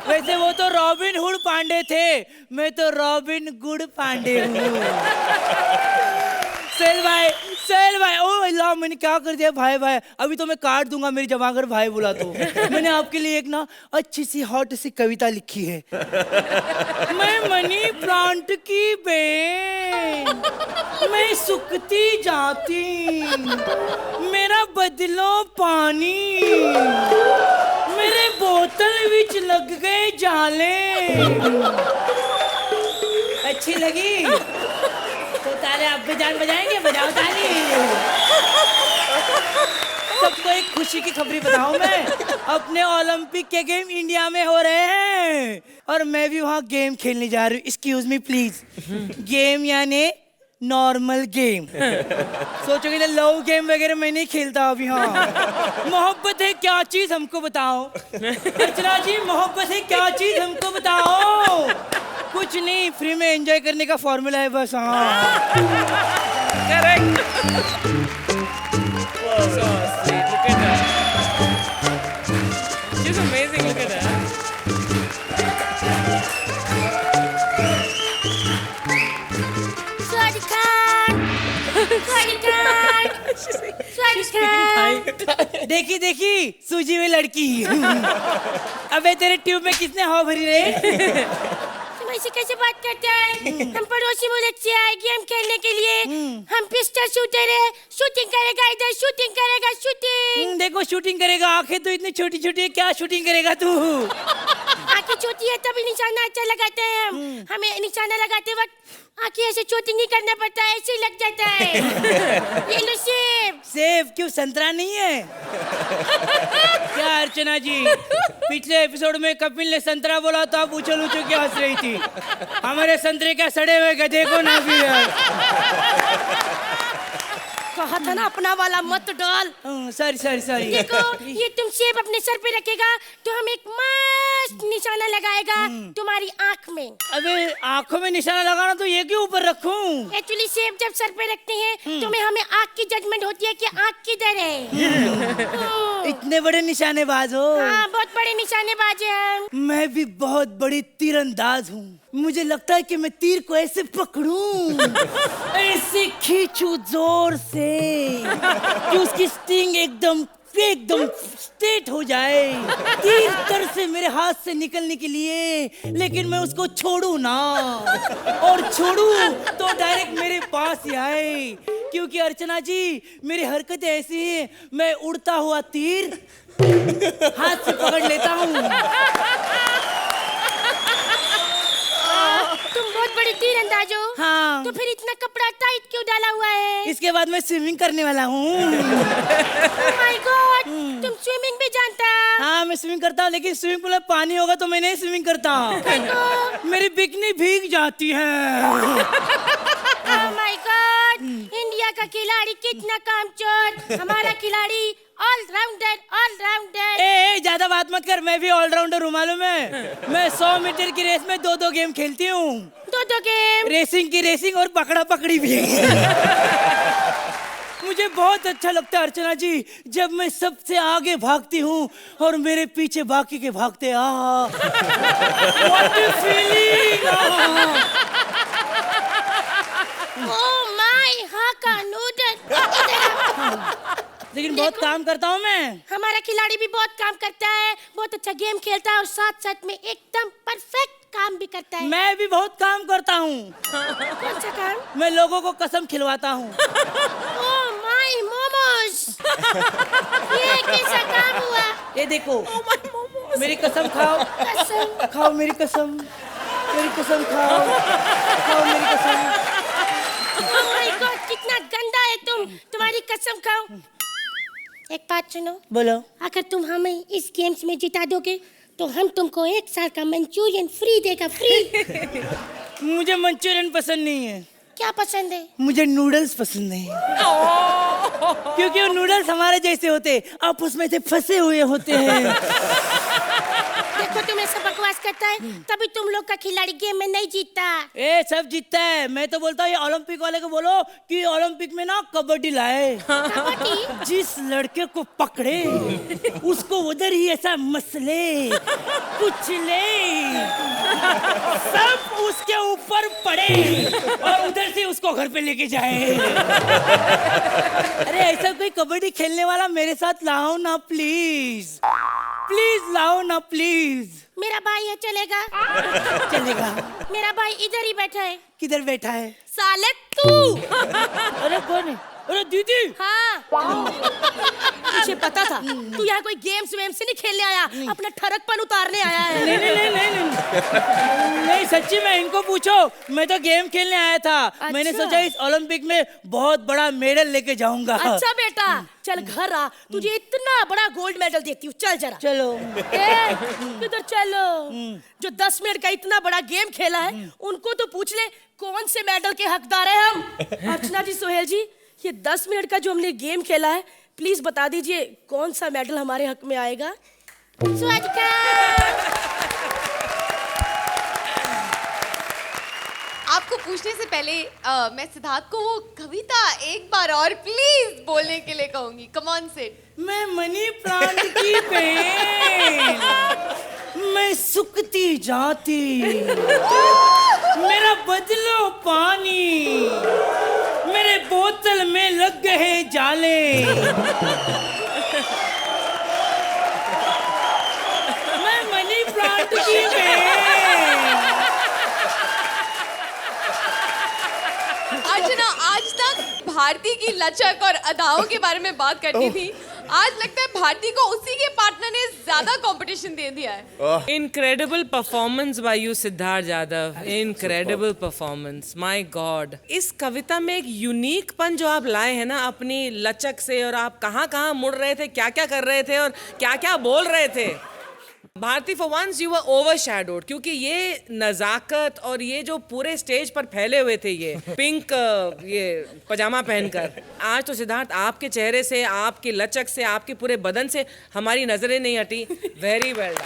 वैसे वो तो रॉबिन हुड पांडे थे, मैं तो रॉबिन गुड पांडे हूँ। सेल भाई, ओ अल्लाह मैंने क्या कर दिया भाई। अभी तो मैं काट दूंगा मेरी जमा कर भाई बोला तो। मैंने आपके लिए एक ना अच्छी सी हॉट सी कविता लिखी है। मैं मनी प्लांट की बेन, मैं सुकती जाती, मेरा बदलो पानी, मेरे बोतल विच लग गए जाले। अच्छी लगी तो ताले आप भी जान बजाएंगे, बजाओ ताली। सबको एक खुशी की खबरी बताऊं मैं, अपने ओलंपिक के गेम इंडिया में हो रहे हैं और मैं भी वहाँ गेम खेलने जा रही हूँ। Excuse me please. गेम यानी नॉर्मल गेम, सोचोगे ना लव गेम वगैरह मैं नहीं खेलता अभी। हाँ, मोहब्बत है क्या चीज हमको बताओ। अर्चना जी मोहब्बत है क्या चीज हमको बताओ। कुछ नहीं, फ्री में एंजॉय करने का फॉर्मूला है बस। हाँ Correct. So sweet. Look at her. She's amazing. Look at her. देखी सूजी में लड़की। अबे तेरे ट्यूब में किसने हवा भरी रे? ऐसे कैसे बात करते हैं? हम पड़ोसी मुल्क से आए गेम खेलने के लिए। हम पिस्टल शूटर है, शूटिंग करेगा इधर, शूटिंग करेगा, शूटिंग। देखो शूटिंग करेगा, आंखें तो इतनी छोटी छोटी है, क्या शूटिंग करेगा तू? आंखें छोटी है तभी निशाना अच्छा लगाते हैं हम। हमें निशाना लगाते वक्त आंखें ऐसे छोटी नहीं करना पड़ता है, ऐसे लग जाता है। ये लो सेब क्यों संतरा नहीं है? क्या अर्चना जी, पिछले एपिसोड में कपिल ने संतरा बोला तो आप उछल उछल के हंस रही थी। हमारे संतरे क्या सड़े हुए गधे को ना भी कहा था ना अपना वाला मत डाल। Sorry sorry sorry. देखो ये तुम सेब अपने सर पे रखेगा तो हम एक मस्त निशाना लगाएगा तुम्हारी आँख में। अबे आंखों में निशाना लगाना तो ये क्यों ऊपर रखूं? एक्चुअली सेब जब सर पे रखते हैं तो हमें आँख की जजमेंट होती है कि आँख किधर है। इतने बड़े निशानेबाज हो? हाँ बहुत बड़े निशानेबाज हैं हम। मैं भी बहुत बड़ी तीरंदाज हूँ। मुझे लगता है कि मैं तीर को ऐसे पकड़ूं, ऐसे खींचूं जोर से कि उसकी स्टिंग एकदम स्ट्रेट हो जाए, तीर तर से मेरे हाथ से निकलने के लिए, लेकिन मैं उसको छोड़ू ना, और छोड़ू तो डायरेक्ट मेरे पास ही आए। क्योंकि अर्चना जी मेरी हरकतें ऐसी हैं, मैं उड़ता हुआ तीर हाथ से पकड़ लेता हूँ। तुम बहुत बड़ी तीरंदाज हो। हाँ। तो फिर इतना कपड़ा टाइट क्यों डाला हुआ है? इसके बाद मैं स्विमिंग करने वाला हूँ। Oh my God, तुम स्विमिंग भी जानता? हाँ मैं स्विमिंग करता हूँ, लेकिन स्विमिंग पूल में पानी होगा तो मैं नहीं स्विमिंग करता। मेरी बिकनी भीग जाती है। Oh my God, इंडिया का खिलाड़ी कितना कामचोर। हमारा खिलाड़ी ऑलराउंडर। ए ज्यादा बात मत कर, मैं भी ऑलराउंडर हूँ मालूम है। मैं 100 मीटर की रेस में 2-2 गेम खेलती हूँ। 2-2 गेम? रेसिंग की रेसिंग और पकड़ा पकड़ी भी। मुझे बहुत अच्छा लगता है अर्चना जी जब मैं सबसे आगे भागती हूँ और मेरे पीछे बाकी के भागते। What a feeling! Oh my, हाँ का नूडल। लेकिन बहुत काम करता हूँ मैं। हमारा खिलाड़ी भी बहुत काम करता है, बहुत अच्छा गेम खेलता है और साथ साथ में एकदम परफेक्ट काम भी करता है। मैं भी बहुत काम करता हूँ। कौन सा काम? मैं लोगों को कसम खिलवाता हूँ। Oh my momos. ये कैसा काम हुआ? ये देखो मेरी कसम खाओ। कसम खाओ मेरी कसम, मेरी कसम खाओ, खाओ मेरी कसम। Oh my God, कितना गंदा है तुम। तुम्हारी कसम खाओ। एक बात सुनो। बोलो। अगर तुम हमें इस गेम्स में जिता दोगे तो हम तुमको 1 साल का मंचूरियन फ्री देगा, फ्री। मुझे मंचूरियन पसंद नहीं है। क्या पसंद है? मुझे नूडल्स पसंद है। क्योंकि वो नूडल्स हमारे जैसे होते, आप उसमें से फंसे हुए होते हैं। देखो तुम ऐसा बकवास करता है तभी तुम लोग का खिलाड़ी गेम में नहीं जीतता। ए सब जीतता है। मैं तो बोलता हूँ ये ओलंपिक वाले को बोलो कि ओलंपिक में ना कबड्डी लाए। कबड्डी? जिस लड़के को पकड़े उसको उधर ही ऐसा मसले कुचले सब उसके ऊपर पड़े और उधर से उसको घर पे लेके जाए। अरे ऐसा कोई कबड्डी खेलने वाला मेरे साथ लाओ ना प्लीज, प्लीज लाओ ना प्लीज। मेरा भाई है, चलेगा? चलेगा। मेरा भाई इधर ही बैठा है। किधर बैठा है? साले तू। अरे कौन है? अरे दीदी। हाँ मुझे पता था तू यहाँ कोई गेम्स वेम्स से नहीं खेलने आया, अपना ठरकपन उतारने आया है। नहीं नहीं नहीं नहीं नहीं, नहीं सच्ची में इनको पूछो, मैं तो गेम खेलने आया था। अच्छा। मैंने सोचा इस ओलंपिक में बहुत बड़ा मेडल लेके जाऊंगा। अच्छा बेटा चल घर आ, तुझे इतना बड़ा गोल्ड मेडल देती हूँ, चल जरा। चलो। किधर चलो? जो 10 मिनट का इतना बड़ा गेम खेला है उनको तो पूछ ले कौन से मेडल के हकदार है हम। अर्चना जी, सोहेल जी, ये 10 मिनट का जो हमने गेम खेला है प्लीज बता दीजिए कौन सा मेडल हमारे हक में आएगा। आपको पूछने से पहले मैं सिद्धार्थ को वो कविता एक बार और प्लीज बोलने के लिए कहूंगी। Come on Sid. मैं मनी प्लांट की पेन, मैं सुकती जाती, मेरा बदलो पानी, मेरे बोतल में लग गए जाले। मैं मनी प्लांट की पेन। अर्चना आज तक भारती की लचक और अदाओं के बारे में बात करती थी, आज लगता है भारती को उसी के पार्टनर ने ज्यादा कंपटीशन दे दिया है। Incredible performance by you Siddharth Yadav, incredible performance, my God. इस कविता में एक यूनिक पन जो आप लाए हैं ना अपनी लचक से, और आप कहाँ कहाँ मुड़ रहे थे, क्या क्या कर रहे थे और क्या क्या बोल रहे थे। Bharti, for once you were overshadowed, क्योंकि ये नजाकत और ये जो पूरे स्टेज पर फैले हुए थे ये पिंक ये पजामा पहनकर, आज तो सिद्धार्थ आपके चेहरे से, आपकी लचक से, आपके पूरे बदन से हमारी नजरें नहीं हटी। Very well done.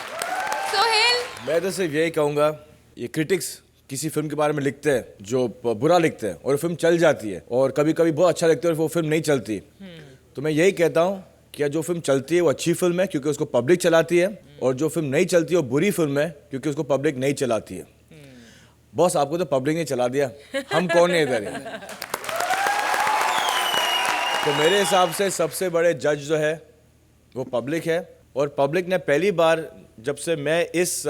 सोहेल, मैं तो सिर्फ यही कहूँगा, ये क्रिटिक्स किसी फिल्म के बारे में लिखते हैं जो बुरा लिखते हैं और फिल्म चल जाती है, और कभी कभी बहुत अच्छा लिखते हैं और वो फिल्म नहीं चलती। तो मैं यही कहता हूँ कि जो फिल्म चलती है वो अच्छी फिल्म है क्योंकि उसको पब्लिक चलाती है, और जो फिल्म नहीं चलती है वो बुरी फिल्म है क्योंकि उसको पब्लिक नहीं चलाती है। बॉस, आपको तो पब्लिक ने चला दिया, हम कौन है इधर। तो मेरे हिसाब से सबसे बड़े जज जो है वो पब्लिक है, और पब्लिक ने पहली बार जब से मैं इस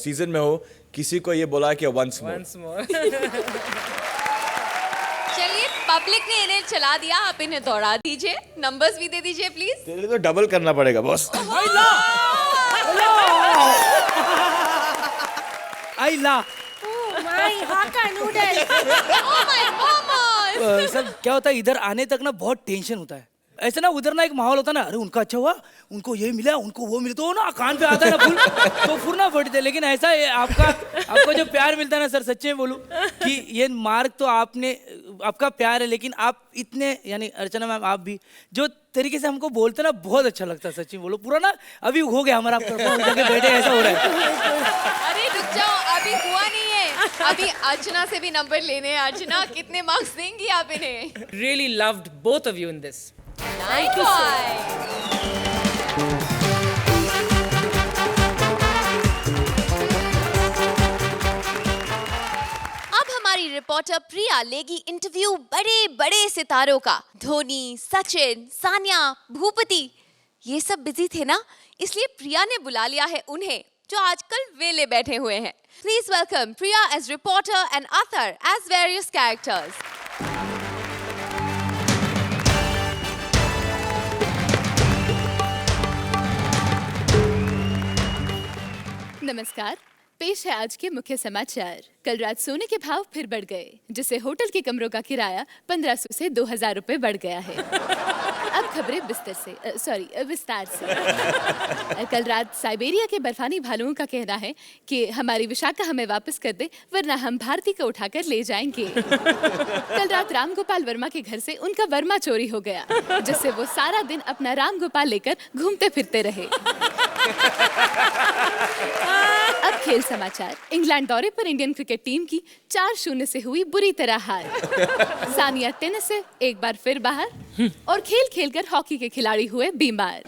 सीजन में हूँ किसी को ये बोला कि वंस मोर। चलिए, पब्लिक ने इन्हें चला दिया, आप इन्हें दौड़ा दीजिए, नंबर्स भी दे दीजिए प्लीज। तेरे लिए तो डबल करना पड़ेगा बॉस। आई ला सब क्या होता है, इधर आने तक ना बहुत टेंशन होता है। ऐसे ना उधर ना एक माहौल होता है ना, अरे उनका अच्छा हुआ, उनको ये मिला, उनको वो मिला, तो ना कान पे आता है ना फुल, तो फुल ना फटते। लेकिन ऐसा है आपको जो प्यार मिलता है ना सर, सच्चे में बोलूं कि ये मार्क तो आपका प्यार है, लेकिन आप इतने, यानी अर्चना मैम आप भी जो तरीके से हमको बोलते ना, बहुत अच्छा लगता है। सच्ची बोलो, पूरा ना अभी हो गया हमारा बैठे, ऐसा हो रहा है। अरे रुक जाओ, अभी हुआ नहीं है, अभी अर्चना से भी नंबर लेने हैं। अर्चना, कितने मार्क्स देंगी आप इन्हें? Really loved both of you in this. Nice boy. अब हमारी रिपोर्टर प्रिया लेगी इंटरव्यू बड़े बड़े सितारों का। धोनी, सचिन, सानिया, भूपति, ये सब बिजी थे ना, इसलिए प्रिया ने बुला लिया है उन्हें जो आजकल वेले बैठे हुए हैं। Please welcome Priya as reporter and Athar as various characters. नमस्कार, पेश है आज के मुख्य समाचार। कल रात सोने के भाव फिर बढ़ गए, जिससे होटल के कमरों का किराया 1500 से 2000 रुपए बढ़ गया है। अब खबरें विस्तार से। कल रात साइबेरिया के बर्फानी भालुओं का कहना है कि हमारी विशाखा हमें वापस कर दे, वरना हम भारती को उठाकर ले जाएंगे। कल रात राम गोपाल वर्मा के घर से उनका वर्मा चोरी हो गया, जिससे वो सारा दिन अपना राम गोपाल लेकर घूमते फिरते रहे। अब खेल समाचार। इंग्लैंड दौरे पर इंडियन क्रिकेट टीम की 4-0 से हुई बुरी तरह हार। सानिया टेनिस से एक बार फिर बाहर, और खेल खेलकर हॉकी के खिलाड़ी हुए बीमार।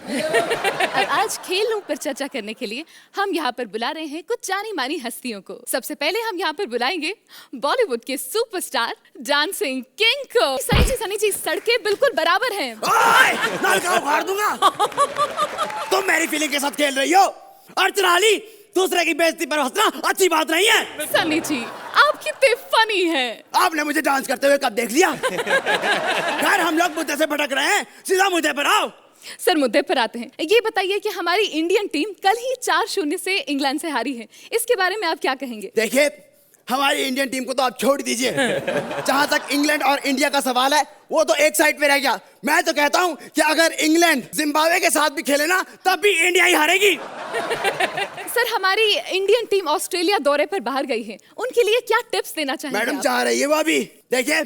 अब आज खेलों पर चर्चा करने के लिए हम यहाँ पर बुला रहे हैं कुछ जानी मानी हस्तियों को। सबसे पहले हम यहाँ पर बुलाएंगे बॉलीवुड के सुपरस्टार डांसिंग किंग को। सनी जी, सड़कें बिल्कुल बराबर हैं। उखाड़ दूंगा। तुम मेरी फीलिंग के साथ खेल रही हो। अर्चना अली, दूसरे की बेइज्जती पर हंसना अच्छी बात नहीं है। सनी जी, आप कितने फनी हैं। आपने मुझे डांस करते हुए कब देख लिया? खैर, हम लोग मुद्दे से भटक रहे हैं, सीधा मुद्दे पर आओ। सर, मुद्दे पर आते हैं। ये बताइए कि हमारी इंडियन टीम कल ही 4-0 से इंग्लैंड से हारी है, इसके बारे में आप क्या कहेंगे? देखिए, हमारी इंडियन टीम को तो आप छोड़ दीजिए। जहां तक इंग्लैंड और इंडिया का सवाल है, वो तो एक साइड पे रह गया। मैं तो कहता हूं कि अगर इंग्लैंड जिम्बाब्वे के साथ भी खेले ना, तब भी इंडिया ही हारेगी। सर, हमारी इंडियन टीम ऑस्ट्रेलिया दौरे पर बाहर गई है, उनके लिए क्या टिप्स देना चाहेंगे? मैडम चाह रही है वो भी। देखिए,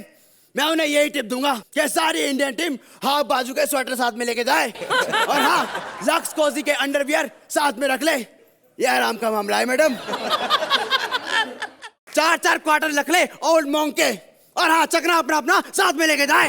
मैं उन्हें यही टिप दूंगा कि सारी इंडियन टीम हाफ बाजू के स्वेटर साथ में लेके जाए, और हाँ, लक्स कोजी के अंडरवियर साथ में रख ले। ये आराम का मामला है मैडम। 4-4 क्वार्टर रख ले ओल्ड मॉन्क के, और हाँ, चकना अपना अपना साथ में लेके जाए।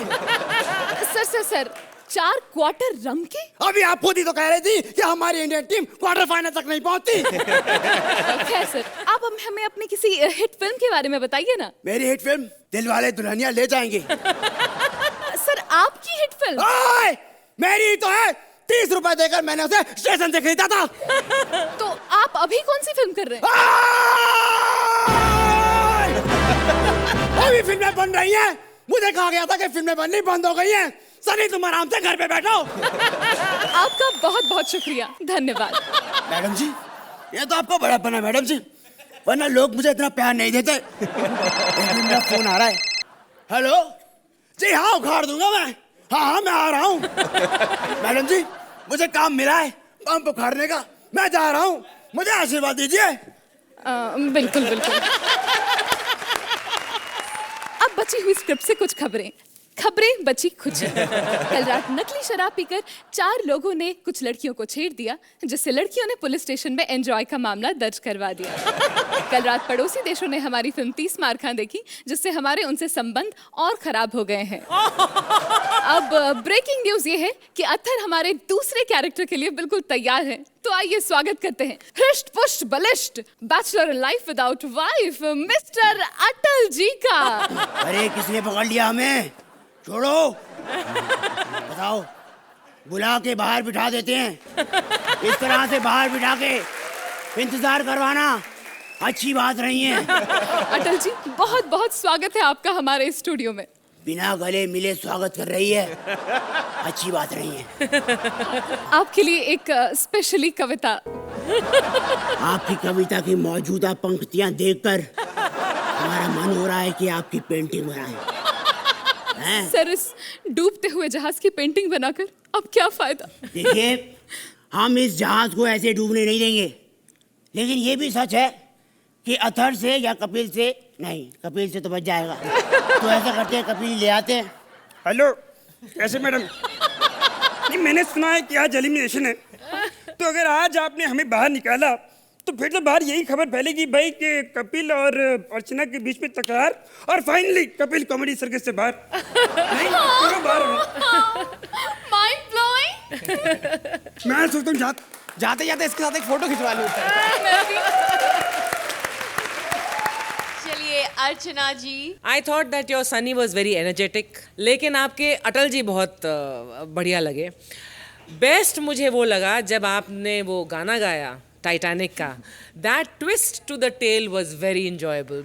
सर 4 क्वार्टर रम के? अभी आप खुद ही तो कह रही थी कि हमारी इंडियन टीम क्वार्टर फाइनल तक नहीं पहुंचती। खैर सर, आप हमें अपनी किसी हिट फिल्म के बारे में बताइए ना। मेरी हिट फिल्म दिलवाले दुल्हनिया ले जाएंगे। सर, आपकी हिट फिल्म? मेरी तो है, 30 रुपए देकर मैंने उसे स्टेशन से खरीदा था। तो आप अभी कौन सी फिल्म कर रहे हैं? अभी फिल्में बन रही हैं। मुझे कहा गया था कि फिल्में बननी बंद हो गई हैं। सनी, तुम आराम से घर पे बैठो। आपका बहुत बहुत शुक्रिया, धन्यवाद। मैडम जी, ये तो आपका बड़ापन है मैडम जी, वरना लोग मुझे इतना प्यार नहीं देते। मेरा फोन आ रहा है। हेलो जी, हाँ उखाड़ दूंगा मैं। हाँ मैं आ रहा हूँ। मैडम जी, मुझे काम मिला है पंप उखाड़ने का, मैं जा रहा हूँ, मुझे आशीर्वाद दीजिए। बिल्कुल बिल्कुल। अब बची हुई स्क्रिप्ट से कुछ खबरें बची कुछ। कल रात नकली शराब पीकर 4 लोगों ने कुछ लड़कियों को छेड़ दिया, जिससे लड़कियों ने पुलिस स्टेशन में एंजॉय का मामला दर्ज करवा दिया। कल रात पड़ोसी देशों ने हमारी फिल्म 30 मार खां देखी, जिससे हमारे उनसे संबंध और खराब हो गए हैं। अब ब्रेकिंग न्यूज ये है कि अत्थर हमारे दूसरे कैरेक्टर के लिए बिल्कुल तैयार है। तो आइए स्वागत करते हैं हृष्ट पुष्ट बलिष्ठ bachelor life without wife mister Atal ji का। अरे किसने पकड़ लिया हमें? छोड़ो। बताओ, बुला के बाहर बिठा देते हैं। इस तरह से बाहर बिठा के इंतजार करवाना अच्छी बात नहीं है। अटल जी, बहुत बहुत स्वागत है आपका हमारे स्टूडियो में। बिना गले मिले स्वागत कर रही है, अच्छी बात नहीं है। आपके लिए एक स्पेशली कविता। आपकी कविता की मौजूदा पंक्तियां देखकर हमारा मन हो रहा है कि आपकी पेंटिंग बनाएं। सर, इस डूबते हुए जहाज की पेंटिंग बनाकर अब क्या फायदा? देखिए, हम इस जहाज को ऐसे डूबने नहीं देंगे, लेकिन ये भी सच है कि अत्थर से या कपिल से नहीं, कपिल से तो बच जाएगा। तो ऐसा करते हैं, कपिल ले आते हैं। हेलो, कैसे मैडम? नहीं, मैंने सुना है कि आज एलिमिनेशन है, तो अगर आज आपने हमें बाहर निकाला तो फिर तो बाहर यही खबर फैलेगी भाई कि कपिल और अर्चना के बीच में तकरार, और फाइनली कपिल कॉमेडी सर्कस से बाहर। नहीं, क्यों बाहर हो? Mind blowing. मैं सोचता हूँ जाते जाते इसके साथ एक फोटो खिंचवा लूं। चलिए Archana ji. I thought that your Sunny was very energetic, लेकिन आपके अटल जी बहुत बढ़िया लगे। बेस्ट मुझे वो लगा जब आपने वो गाना गाया टाइटैनिक का। That twist to the tale was very enjoyable.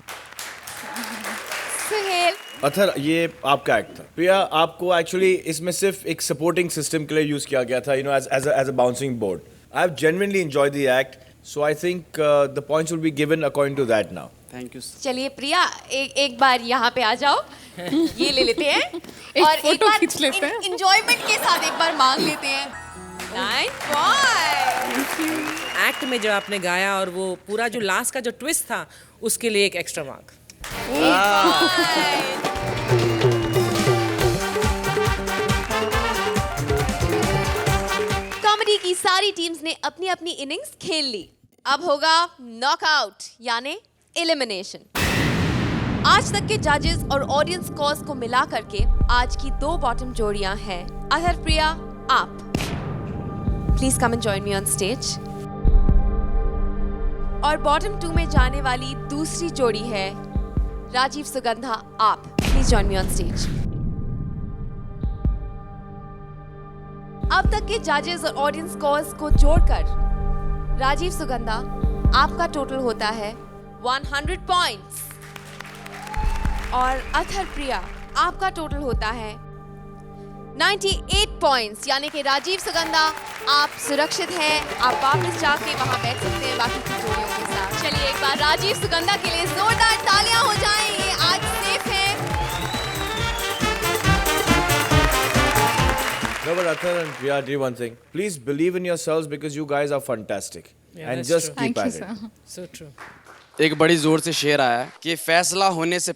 Suhail. अत्थर, ये आपका एक्ट था। प्रिया, आपको एक्चुअली इसमें सिर्फ एक सपोर्टिंग सिस्टम के लिए यूज किया गया था, as a bouncing board. I have genuinely enjoyed the act, so I think the points will be given according to that now. Thank you. चलिए प्रिया, एक बार यहाँ पे आ जाओ, ये ले लेते हैं और एक फोटो बार खींच लेते हैं। एंजॉयमेंट के साथ एक बार मांग लेते हैं। 9 पॉइंट। एक्ट में जब आपने गाया और वो पूरा जो लास्ट का जो ट्विस्ट था, उसके लिए एक एक्स्ट्रा मार्क। कॉमेडी की सारी टीम्स ने अपनी अपनी इनिंग्स खेल ली। अब होगा नॉकआउट यानी एलिमिनेशन। आज तक के जजेस और ऑडियंस स्कोर्स को मिला करके आज की 2 बॉटम जोड़ियां हैं। अत्थर, प्रिया, आप please come and join me on stage. और बॉटम 2 में जाने वाली दूसरी जोड़ी है राजीव सुगंधा, आप please join me on stage. अब तक के जजेस और ऑडियंस स्कोर्स को जोड़कर राजीव सुगंधा, आपका टोटल होता है 100 पॉइंट्स और अत्थर, प्रिया, आपका टोटल होता है 98 पॉइंट्स। यानी कि राजीव सुगंधा, आप सुरक्षित हैं, आप वापस जाके वहां बैठ सकते हैं बाकी की जोड़ियों के साथ। चलिए एक बार राजीव सुगंधा के लिए जोरदार तालियां हो जाएं, ये आज सेफ हैं। No, but Athar and Priya, do one thing. Please believe in yourselves because you guys are fantastic. And just keep at it. So true. एक बड़ी जोर से शेर आया है कि फैसला होने से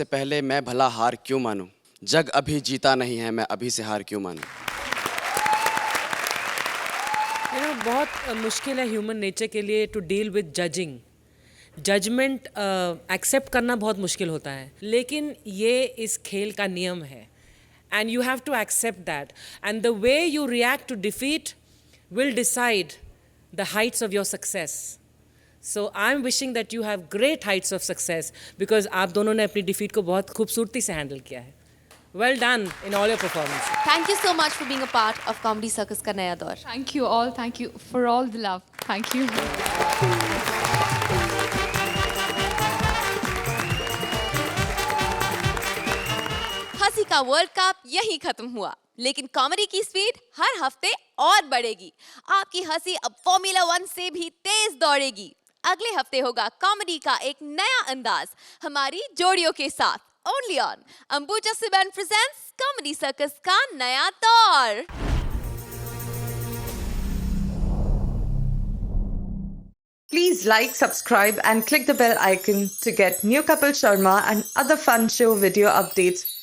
पहले मैं भला हार क्यों मानूं, जग अभी जीता नहीं है मैं अभी से हार क्यों मानूं। बहुत मुश्किल है ह्यूमन नेचर के लिए to deal with judging. Judgement accept करना बहुत मुश्किल होता है, लेकिन ये इस खेल का नियम है and you have to accept that, and the way you react to defeat will decide the heights of your success. So I'm wishing that you have great heights of success because आप दोनों ने अपनी defeat को बहुत खूबसूरती से handle किया है. Well done in all your performances. Thank you so much for being a part of Comedy Circus का नया दौर. Thank you all. Thank you for all the love. Thank you. हंसी का वर्ल्ड कप यहीं खत्म हुआ। लेकिन कॉमेडी की स्पीड हर हफ्ते और बढ़ेगी। आपकी हंसी अब फॉर्मूला 1 से भी तेज दौड़ेगी। अगले हफ्ते होगा कॉमेडी का एक नया अंदाज हमारी जोड़ियों के साथ। ओनली ऑन अंबुजा सिबन प्रेजेंट्स कॉमेडी सर्कस का नया दौर। Please like, subscribe and click the bell icon to get new Kapil Sharma and other fun show video updates